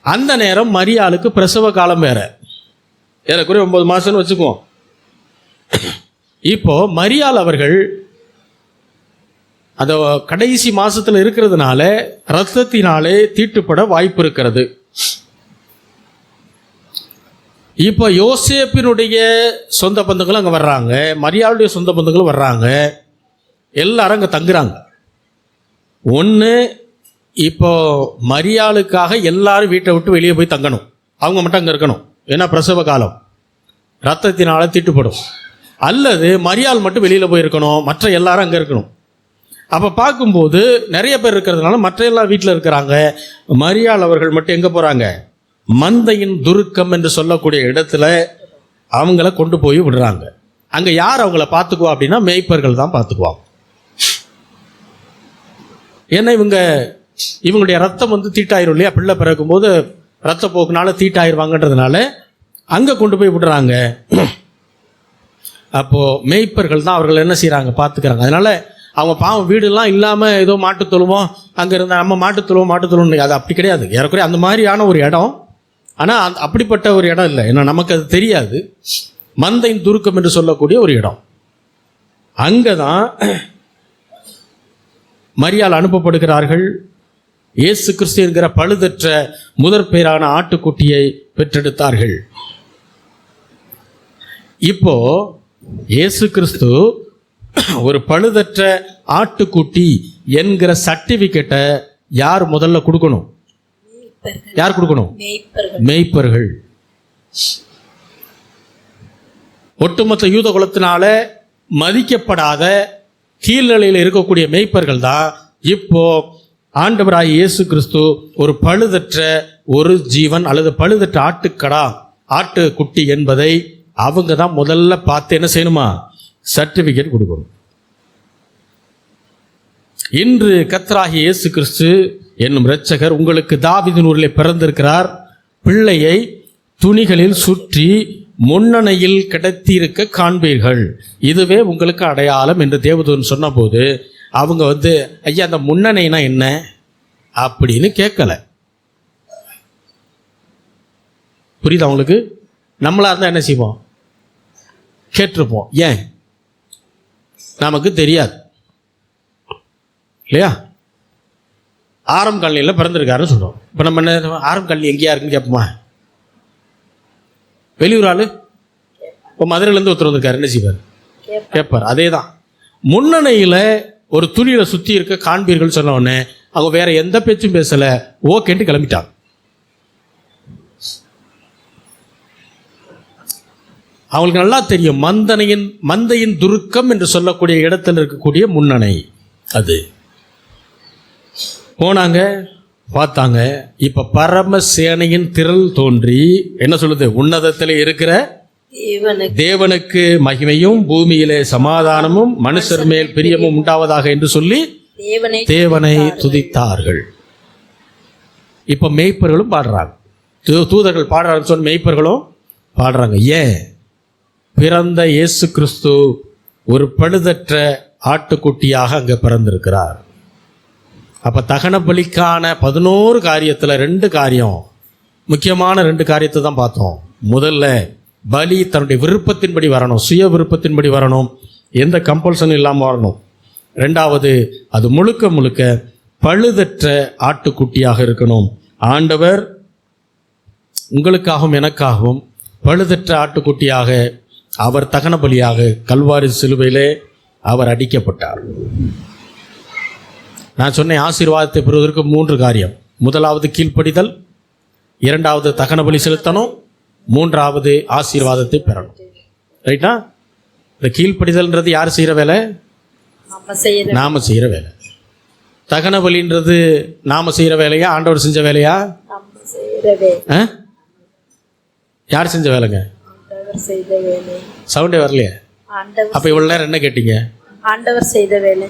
அந்த நேரம் மரியாளுக்கு பிரசவ காலம் வேற, ஏறக்குறைய 9 மாசம்னு வச்சுக்குவோம். இப்போ மரியாள் அவர்கள் அந்த கடைசி மாசத்துல இருக்கிறதுனால ரத்தத்தினாலே தீட்டுப்பட வாய்ப்பு இருக்கிறது. இப்போ யோசேப்பினுடைய சொந்த பந்தங்களும் அங்கே வர்றாங்க, மரியாளுடைய சொந்த பந்தங்களும் வர்றாங்க, எல்லாரும் அங்கே தங்குறாங்க. ஒன்று, இப்போ மரியாளுக்காக எல்லாரும் வீட்டை விட்டு வெளியே போய் தங்கணும், அவங்க மட்டும் அங்கே இருக்கணும், ஏன்னா பிரசவ காலம் ரத்தத்தினால தீட்டுப்படும். அல்லது மரியாள் மட்டும் வெளியில் போயிருக்கணும், மற்ற எல்லாரும் அங்கே இருக்கணும். அப்போ பார்க்கும்போது நிறைய பேர் இருக்கிறதுனால மற்ற எல்லாம் வீட்டில் இருக்கிறாங்க. மரியாள் அவர்கள் மட்டும் எங்கே போகிறாங்க? மந்தையின் துருக்கம் என்று சொல்லக்கூடிய இடத்துல அவங்கள கொண்டு போய் விடுறாங்க. அங்கே யார் அவங்கள பார்த்துக்குவா அப்படின்னா மேய்ப்பர்கள் தான் பார்த்துக்குவாங்க. ஏன்னா இவங்களுடைய ரத்தம் தீட்டாயிரும் இல்லையா? பிள்ளை பிறக்கும்போது ரத்த போக்குனால தீட்டாயிருவாங்கன்றதுனால அங்கே கொண்டு போய் விடுறாங்க. அப்போது மேய்ப்பர்கள் தான் அவர்கள் என்ன செய்கிறாங்க? பார்த்துக்கிறாங்க. அதனால் அவங்க பாவம் வீடுலாம் இல்லாமல் ஏதோ மாட்டுத்தொழுவோம் அங்கே இருந்தால் நம்ம மாட்டுத்தொழுவோம் அது அப்படி கிடையாது. ஏறக்குறைய அந்த மாதிரியான ஒரு இடம். ஆனால் அப்படிப்பட்ட ஒரு இடம் இல்லை. ஏன்னா நமக்கு அது தெரியாது. மந்தையின் துருக்கம் என்று சொல்லக்கூடிய ஒரு இடம். அங்கே தான் மரியாள் அனுப்பப்படுகிறார்கள். இயேசு கிறிஸ்து என்கிற பழுதற்ற முதற் பேரான ஆட்டுக்குட்டியை பெற்றெடுத்தார்கள். இப்போ இயேசு கிறிஸ்து ஒரு பழுதற்ற ஆட்டுக்குட்டி என்கிற சர்டிபிகேட்டை யார் முதல்ல கொடுக்கணும்? யார் கொடுக்கணும்? மேய்ப்பர்கள். ஒட்டுமொத்த யூத குலத்தினால மதிக்கப்படாத கீழ்நிலையில் இருக்கக்கூடிய மேய்ப்பர்கள் தான் இப்போ ஆண்டவராய் இயேசு கிறிஸ்து ஒரு பழுதற்ற ஒரு ஜீவன் அல்லது பழுதற்ற ஆட்டுக்குட்டி என்பதை அவங்க தான் முதல்ல பார்த்து என்ன செய்யணுமா? சர்டிபிகேட் கொடுக்கணும். இன்று கர்த்தராகிய இயேசு கிறிஸ்து என்னும் இரட்சகர் உங்களுக்கு தாவீதின் ஊரிலே பிறந்திருக்கிறார். பிள்ளையை துணிகளில் சுற்றி முன்னணையில் கிடத்தியிருக்க காண்பீர்கள், இதுவே உங்களுக்கு அடையாளம் என்று தேவதூதன் சொன்னபோது அவங்க ஐயா அந்த முன்னணைனா என்ன அப்படின்னு கேட்கல. புரியுதா உங்களுக்கு? நம்மளா இருந்தால் என்ன செய்வோம்? கேட்டிருப்போம். ஏன்? நமக்கு தெரியாது இல்லையா? ஆரம் காலனியில் பிறந்திருக்காருன்னு சொல்கிறோம். இப்போ நம்ம என்ன ஆரம் காலனி எங்கேயா இருக்குன்னு கேட்போமா? வெளியூர் ஆள் இப்போ மதுரையிலேருந்து ஒருத்தர் வந்திருக்காரு, என்ன செய்வார்? கேட்பார். அதே தான். முன்னணியில் ஒரு துணியில் சுற்றி இருக்க காண்பீர்கள் சொன்ன உடனே அவங்க வேற எந்த பேச்சும் பேசலை, ஓகேன்ட்டு கிளம்பிட்டாங்க. அவங்களுக்கு நல்லா தெரியும் மந்தையின் துருக்கம் என்று சொல்லக்கூடிய இடத்தில் இருக்கக்கூடிய முன்னணை அது. போனாங்க, பார்த்தாங்க. இப்ப பரமசேனையின் திரள் தோன்றி என்ன சொல்லுது? உன்னதத்தில் இருக்கிற தேவனுக்கு மகிமையும் பூமியிலே சமாதானமும் மனுஷர் மேல் பிரியமும் உண்டாவதாக என்று சொல்லி தேவனை துதித்தார்கள். இப்ப மேய்ப்பர்களும் பாடுறாங்க. தூதர்கள் பாடுறாங்கன்னு சொன்ன மேய்ப்பர்களும் பாடுறாங்க. ஏன்? பிறந்த இயேசு கிறிஸ்து ஒரு பழுதற்ற ஆட்டுக்குட்டியாக அங்க பிறந்திருக்கிறார். அப்ப தகன பலிக்கான 11 காரியத்துல 2 காரியம், முக்கியமான 2 காரியத்தை தான் பார்த்தோம். முதல்ல பலி தன்னுடைய விருப்பத்தின்படி வரணும், சுய விருப்பத்தின்படி வரணும், எந்த கம்பல்சனும் இல்லாமல் வரணும். 2வது, அது முழுக்க முழுக்க பழுதற்ற ஆட்டுக்குட்டியாக இருக்கணும். ஆண்டவர் உங்களுக்காகவும் எனக்காகவும் பழுதற்ற ஆட்டுக்குட்டியாக அவர் தகன பலியாக கல்வாரி சிலுவையிலே அவர் அடிக்கப்பட்டார். நான் சொன்னேன், ஆசீர்வாதத்தை பெறுவதற்கு 3 காரியம். முதலாவது கீழ்ப்படிதல், 2வது தகன பலி செலுத்தணும், 3வது ஆசீர்வாதத்தை பெறணும். ரைட்டா? இந்த கீழ்ப்படிதல்ன்றது யார் செய்கிற வேலை? நாம செய்கிற வேலை. தகன பலின்றது நாம செய்கிற வேலையா, ஆண்டவர் செஞ்ச வேலையா? யார் செஞ்ச வேலைங்க? சவுண்டே வரலையே. அப்ப இவ்வளவு நேரம் என்ன கேட்டீங்க? ஆண்டவர் செய்த வேலை.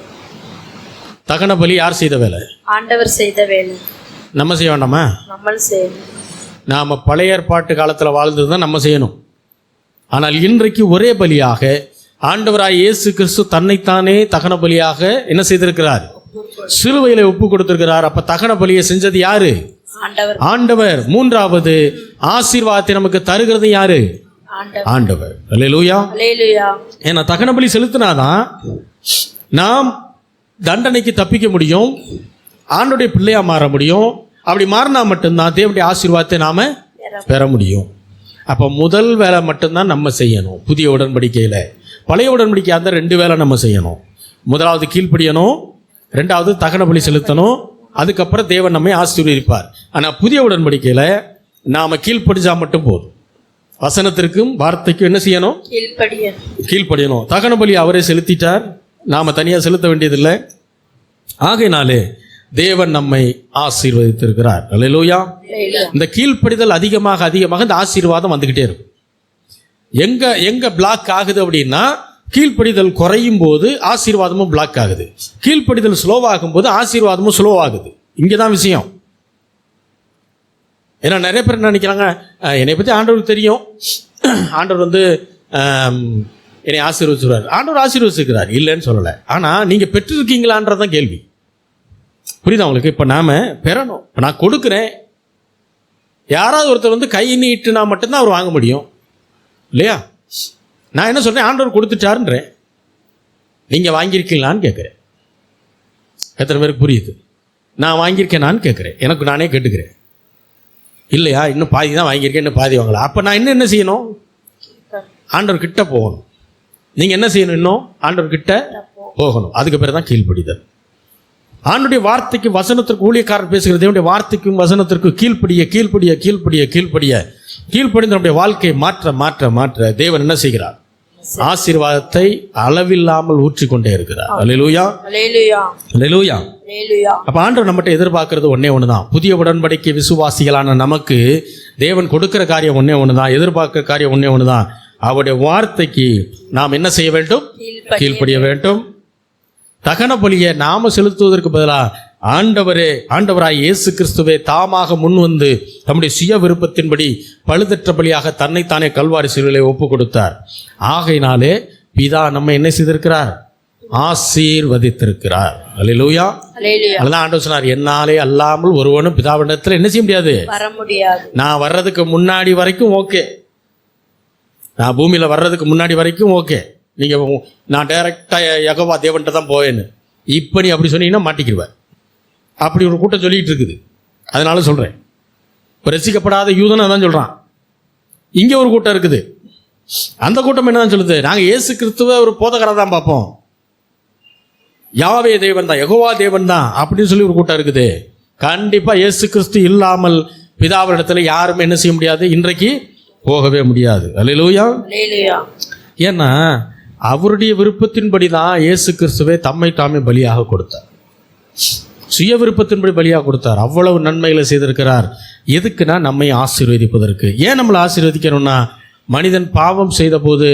தகன பலி யார் செய்த வேலை? ஆண்டவர் செய்த வேலை. நம்ம செய்ய வேண்டாமா? நம்ம செய்யணும். நாம பழைய ஏற்பாட்டு காலத்தில் வாழ்ந்தது தான் நம்ம செய்யணும். ஆனால் இன்றைக்கு ஒரே பலியாக ஆண்டவராய் இயேசு கிறிஸ்து தன்னைத்தானே தகன பலியாக என்ன செய்திருக்கிறார்? சிலுவையில ஒப்பு கொடுத்திருக்கிறார். அப்ப தகன பலியை செஞ்சது யாரு? ஆண்டவர். 3வது ஆசீர்வாதத்தை நமக்கு தருகிறது யாரு? ஆண்டவர். அல்லேலூயா. ஏன்னா தகன பலி செலுத்தினாதான் நாம் தண்டனைக்கு தப்பிக்க முடியும், ஆண்டோடைய பிள்ளையா மாற முடியும். அப்படி மாறினா மட்டும்தான் தேவனுடைய ஆசீர்வாதத்தை நாம பெற முடியும். அப்போ முதல் வேலை மட்டும்தான் நம்ம செய்யணும். புதிய உடன்படிக்கையில் பழைய உடன்படிக்கை அந்த 2 வேலை நம்ம செய்யணும். முதலாவது கீழ்ப்படியணும், 2வது தகன பலி செலுத்தணும். அதுக்கப்புறம் தேவன் நம்மை ஆசீர்வதிப்பார். ஆனால் புதிய உடன்படிக்கையில் நாம் கீழ்ப்படிச்சா மட்டும் போதும். வசனத்திற்கும் வார்த்தைக்கும் என்ன செய்யணும்? கீழ்ப்படியணும். தகன பலி அவரே செலுத்திட்டார், நாம் தனியாக செலுத்த வேண்டியதில்லை. ஆகையினாலே தேவன் நம்மை ஆசீர்வதித்திருக்கிறார். அல்லேலூயா. இந்த கீழ்ப்படிதல் அதிகமாக அதிகமாக இந்த ஆசீர்வாதம் வந்துக்கிட்டே இருக்கும். எங்க பிளாக் ஆகுது அப்படின்னா, கீழ்ப்படிதல் குறையும் போது ஆசீர்வாதமும் பிளாக் ஆகுது. கீழ்ப்படிதல் ஸ்லோவாகும் போது ஆசீர்வாதமும் ஸ்லோவாகுது. இங்கே தான் விஷயம். ஏன்னா நிறைய பேர் என்ன நினைக்கிறாங்க, என்னை பற்றி ஆண்டவருக்கு தெரியும், ஆண்டவர் வந்து என்னை ஆசீர்வதிச்சுறாரு. ஆண்டவர் ஆசீர்வதிச்சிருக்கிறார், இல்லைன்னு சொல்லலை. ஆனால் நீங்கள் பெற்றிருக்கீங்களான்றதான் கேள்வி. புரியுதா உங்களுக்கு? இப்போ நாம் பெறணும். இப்போ நான் கொடுக்குறேன், யாராவது ஒருத்தர் வந்து கை நீட்டுனா மட்டும்தான் அவர் வாங்க முடியும் இல்லையா? நான் என்ன சொல்கிறேன், ஆண்டவர் கொடுத்துட்டாருன்றேன். நீங்கள் வாங்கியிருக்கீங்களான்னு கேட்குறேன். எத்தனை பேருக்கு புரியுது? நான் வாங்கியிருக்கேனான்னு கேட்குறேன். எனக்கு நானே கேட்டுக்கிறேன். இல்லையா, இன்னும் பாதி தான் வாங்கியிருக்கேன், இன்னும் பாதி வாங்கலாம். அப்போ நான் இன்னும் என்ன செய்யணும்? ஆண்டவர் கிட்ட போகணும். நீங்கள் என்ன செய்யணும்? இன்னும் ஆண்டவர் கிட்ட போகணும். அதுக்கு பேர் தான் கீழ்ப்படிதல். ஆண்டுடைய வார்த்தைக்கு வசனத்திற்கு ஊழியக்காரர் பேசுகிறது. தேவனுடைய வார்த்தைக்கும் வசனத்திற்கு கீழ்ப்படிய கீழ்ப்படிய கீழ்ப்படிய கீழ்ப்படிய கீழ்ப்படிந்த நம்முடைய வாழ்க்கையை மாற்ற மாற்ற மாற்ற தேவன் என்ன செய்கிறார்? ஆசீர்வாதத்தை அளவில்லாமல் ஊற்றிக்கொண்டே இருக்கிறார். அல்லேலூயா, அல்லேலூயா. அப்ப ஆண்டவர் நம்மகிட்ட எதிர்பார்க்கிறது ஒன்னே ஒண்ணுதான். புதிய உடன்படிக்கை விசுவாசிகளான நமக்கு தேவன் கொடுக்கிற காரியம் ஒன்னே ஒண்ணுதான், எதிர்பார்க்கிற காரியம் ஒன்னே ஒண்ணுதான். அவருடைய வார்த்தைக்கு நாம் என்ன செய்ய வேண்டும்? கீழ்ப்படிய வேண்டும். தகன பலியை நாம செலுத்துவதற்கு பதிலாக ஆண்டவராய் இயேசு கிறிஸ்துவே தாமாக முன் வந்து தம்முடைய சுய விருப்பத்தின்படி பழுதற்ற பலியாக தன்னைத்தானே கல்வாரி சிலுவையிலே ஒப்பு கொடுத்தார். ஆகையினாலே பிதா நம்ம என்ன செய்திருக்கிறார்? ஆசீர்வதித்திருக்கிறார். அல்லேலூயா. அதுதான் ஆண்டவர் சொன்னார், என்னாலே அல்லாமல் ஒருவனும் பிதாவிடத்தில் என்ன செய்ய முடியாது? வர முடியாது. நான் வர்றதுக்கு முன்னாடி வரைக்கும் ஓகே, நான் பூமியில் வர்றதுக்கு முன்னாடி வரைக்கும் ஓகே, நீங்கள் நான் டைரெக்டாக யெகோவா தேவன்கிட்ட தான் போவேன்னு இப்போ நீ அப்படி சொன்னீங்கன்னா மாட்டிக்கிடுவேன். அப்படி ஒரு கூட்டம் சொல்லிகிட்டு இருக்குது. அதனால சொல்கிறேன், இப்போ ரசிக்கப்படாத யூதனை தான் சொல்கிறான். இங்கே ஒரு கூட்டம் இருக்குது. அந்த கூட்டம் என்ன தான் சொல்லுது? நாங்கள் இயேசு கிறிஸ்துவ ஒரு போதகராக தான் பார்ப்போம், யாவே தேவன் தான், யெகோவா தேவன் தான் அப்படின்னு சொல்லி ஒரு கூட்டம் இருக்குது. கண்டிப்பாக இயேசு கிறிஸ்து இல்லாமல் பிதாவிடத்தில் யாருமே என்ன செய்ய முடியாது, இன்றைக்கு போகவே முடியாது. அல்லேலூயா. அல்லேலூயா. ஏன்னா அவருடைய விருப்பத்தின்படி தான் இயேசு கிறிஸ்துவை தம்மை தாமே பலியாக கொடுத்தார். சுய விருப்பத்தின்படி பலியாக கொடுத்தார். அவ்வளவு நன்மைகளை செய்திருக்கிறார். எதுக்குன்னா நம்மை ஆசீர்வதிப்பதற்கு. ஏன் நம்மளை ஆசீர்வதிக்கணும்னா, மனிதன் பாவம் செய்த போது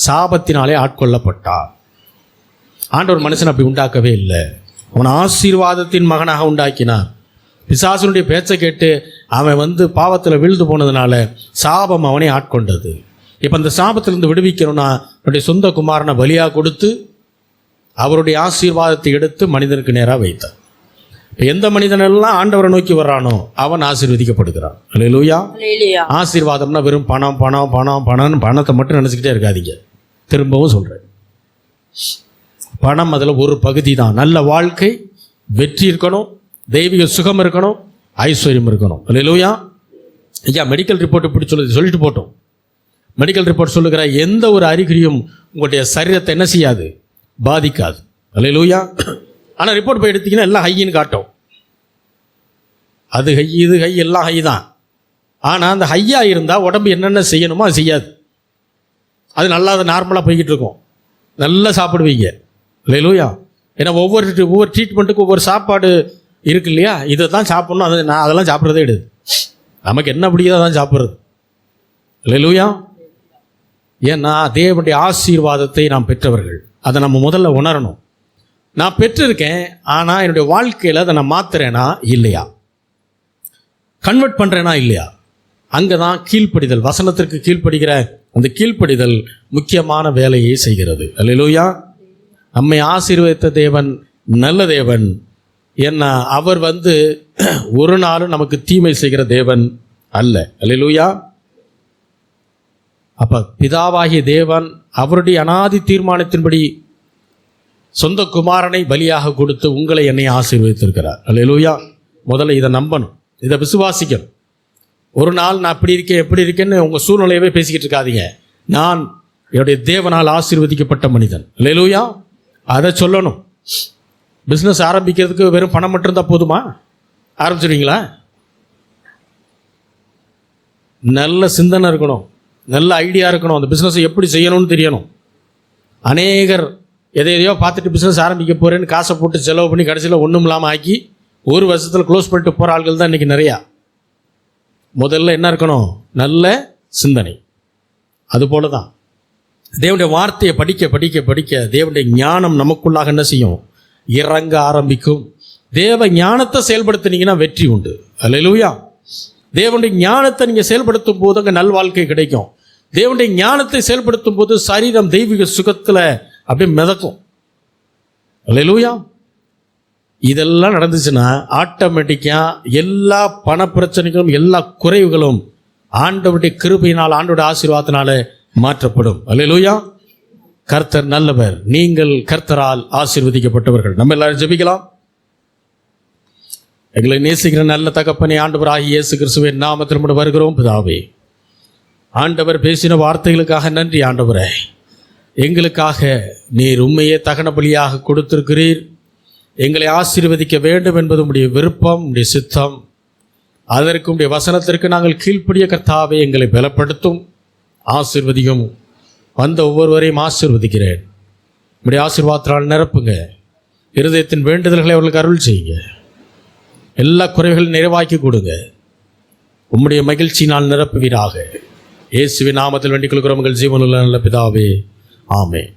சாபத்தினாலே ஆட்கொள்ளப்பட்டார். ஆண்டவர் மனுஷன் அப்படி உண்டாக்கவே இல்லை. அவன் ஆசீர்வாதத்தின் மகனாக உண்டாக்கினார். பிசாசனுடைய பேச்சை கேட்டு அவன் பாவத்தில் வீழ்ந்து போனதுனால சாபம் அவனை ஆட்கொண்டது. இப்போ அந்த சாபத்திலிருந்து விடுவிக்கணும்னா அவருடைய சொந்த குமாரனை பலியாக கொடுத்து அவருடைய ஆசீர்வாதத்தை எடுத்து மனிதனுக்கு நேராக வைத்தார். இப்போ எந்த மனிதனெல்லாம் ஆண்டவரை நோக்கி வர்றானோ அவன் ஆசீர்வதிக்கப்படுகிறான். அல்லேலூயா. அல்லேலூயா. ஆசீர்வாதம்னா வெறும் பணம் பணம் பணம் பணம் பணத்தை மட்டும் நினச்சிக்கிட்டே இருக்காதீங்க. திரும்பவும் சொல்கிறேன், பணம் அதில் ஒரு பகுதி தான். நல்ல வாழ்க்கை, வெற்றி இருக்கணும், தெய்வீக சுகம் இருக்கணும், ஐஸ்வர்யம் இருக்கணும். அல்லேலூயா. ஐயா மெடிக்கல் ரிப்போர்ட் இப்படி சொல்லிட்டு போட்டோம். மெடிக்கல் ரிப்போர்ட் சொல்லுகிற எந்த ஒரு அறிகுறியும் உங்களுடைய சரீரத்தை என்ன செய்யாது, பாதிக்காது. அல்லேலூயா. ஆனால் ரிப்போர்ட் போய் எடுத்தீங்கன்னா எல்லாம் ஹையின்னு காட்டும். அது ஹை, இது ஹை, எல்லாம் ஹை தான். ஆனால் அந்த ஹையாக இருந்தால் உடம்பு என்னென்ன செய்யணுமோ அது செய்யாது. அது நல்லா அது நார்மலாக போய்கிட்டு இருக்கும். நல்லா சாப்பிடுவீங்க. அல்லேலூயா. ஏன்னா ஒவ்வொரு ட்ரீட்மெண்ட்டுக்கும் ஒவ்வொரு சாப்பாடு இருக்கு இல்லையா, இதை தான் சாப்பிட்ணும். நான் அதெல்லாம் சாப்பிட்றதே கிடையாது. நமக்கு என்ன பிடிக்குதோ அதான் சாப்பிட்றது. அல்லேலூயா. ஏன்னா தேவனுடைய ஆசீர்வாதத்தை நாம் பெற்றவர்கள். அதை நம்ம முதல்ல உணரணும். நான் பெற்றிருக்கேன், ஆனால் என்னுடைய வாழ்க்கையில் அதை நான் மாற்றுறேனா இல்லையா, கன்வெர்ட் பண்ணுறேனா இல்லையா, அங்கே தான் கீழ்ப்படிதல், வசனத்திற்கு கீழ்ப்படுகிற அந்த கீழ்ப்படிதல் முக்கியமான வேலையை செய்கிறது. அல்லேலூயா. நம்மை ஆசீர்வதித்த தேவன் நல்ல தேவன். ஏன்னா அவர் ஒரு நாளும் நமக்கு தீமை செய்கிற தேவன் அல்ல. அல்லேலூயா. அப்போ பிதாவாகிய தேவன் அவருடைய அனாதி தீர்மானத்தின்படி சொந்த குமாரனை பலியாக கொடுத்து உங்களை என்னை ஆசீர்வதித்திருக்கிறார். அல்லேலூயா. முதல்ல இதை நம்பணும், இதை விசுவாசிக்கணும். ஒரு நாள் நான் இப்படி இருக்கேன் எப்படி இருக்கேன்னு உங்கள் சூழ்நிலையவே பேசிக்கிட்டு இருக்காதீங்க. நான் என்னுடைய தேவனால் ஆசீர்வதிக்கப்பட்ட மனிதன். அல்லேலூயா. அதை சொல்லணும். பிஸ்னஸ் ஆரம்பிக்கிறதுக்கு வெறும் பணம் மட்டும் இருந்தால் போதுமா? ஆரம்பிச்சிடுவீங்களா? நல்ல சிந்தனை இருக்கணும், நல்ல ஐடியா இருக்கணும், அந்த பிஸ்னஸை எப்படி செய்யணும்னு தெரியணும். அநேகர் எதையோ பார்த்துட்டு பிஸ்னஸ் ஆரம்பிக்க போகிறேன்னு காசை போட்டு செலவு பண்ணி கடைசியில் ஒன்றும் இல்லாமல் ஆக்கி ஒரு வருஷத்தில் க்ளோஸ் பண்ணிட்டு போகிற ஆட்கள் தான் இன்றைக்கி நிறையா. முதல்ல என்ன இருக்கணும்? நல்ல சிந்தனை. அதுபோல தான் தேவனுடைய வார்த்தையை படிக்க படிக்க படிக்க தேவனுடைய ஞானம் நமக்குள்ளாக என்ன செய்யும்? இறங்க ஆரம்பிக்கும். தேவ ஞானத்தை செயல்படுத்தினீங்கன்னா வெற்றி உண்டு. அல்லேலூயா. தேவனுடைய ஞானத்தை நீங்கள் செயல்படுத்தும் போது அங்கே நல்வாழ்க்கை கிடைக்கும். தேவனுடைய ஞானத்தை செயல்படுத்தும் போது சரீரம் தெய்வீக சுகத்தில் அப்படியே மிதக்கும். அல்லேலூயா. இதெல்லாம் நடந்துச்சுன்னா ஆட்டோமேட்டிக்காக எல்லா பண பிரச்சனைகளும் எல்லா குறைவுகளும் ஆண்டவருடைய கிருபையினால் ஆண்டவருடைய ஆசீர்வாதத்தினால மாற்றப்படும். அல்லேலூயா. கர்த்தர் நல்லவர், நீங்கள் கர்த்தரால் ஆசீர்வதிக்கப்பட்டவர்கள். நம்ம எல்லாரும் ஜெபிக்கலாம். எங்களை நேசிக்கிற நல்ல தகப்பனே, ஆண்டவராகிய இயேசு கிறிஸ்துவின் நாமத்தில் வருகிறோம் பிதாவே. ஆண்டவர் பேசின வார்த்தைகளுக்காக நன்றி. ஆண்டவரே, எங்களுக்காக நீர் உண்மையே தகன பலியாக கொடுத்திருக்கிறீர். எங்களை ஆசீர்வதிக்க வேண்டும் என்பது உம்முடைய விருப்பம், உம்முடைய சித்தம். அதற்கு உம்முடைய வசனத்திற்கு நாங்கள் கீழ்ப்படிய கர்த்தாவே எங்களை பலப்படுத்தும், ஆசீர்வதியும். வந்த ஒவ்வொருவரையும் ஆசீர்வதிக்கிறேன். உம்முடைய ஆசீர்வாதத்தால் நிரப்புங்க. இருதயத்தின் வேண்டுதல்களை அவர்களுக்கு அருள் செய்யுங்க. எல்லா குறைவுகளும் நிறைவாக்கி கொடுங்க. உம்முடைய மகிழ்ச்சியினால் நிரப்புவீராக. இயேசுவின் நாமத்தில் வேண்டிக் கொள்கிறோம் எங்கள் ஜீவனுள்ள நல்ல பிதாவே. ஆமென்.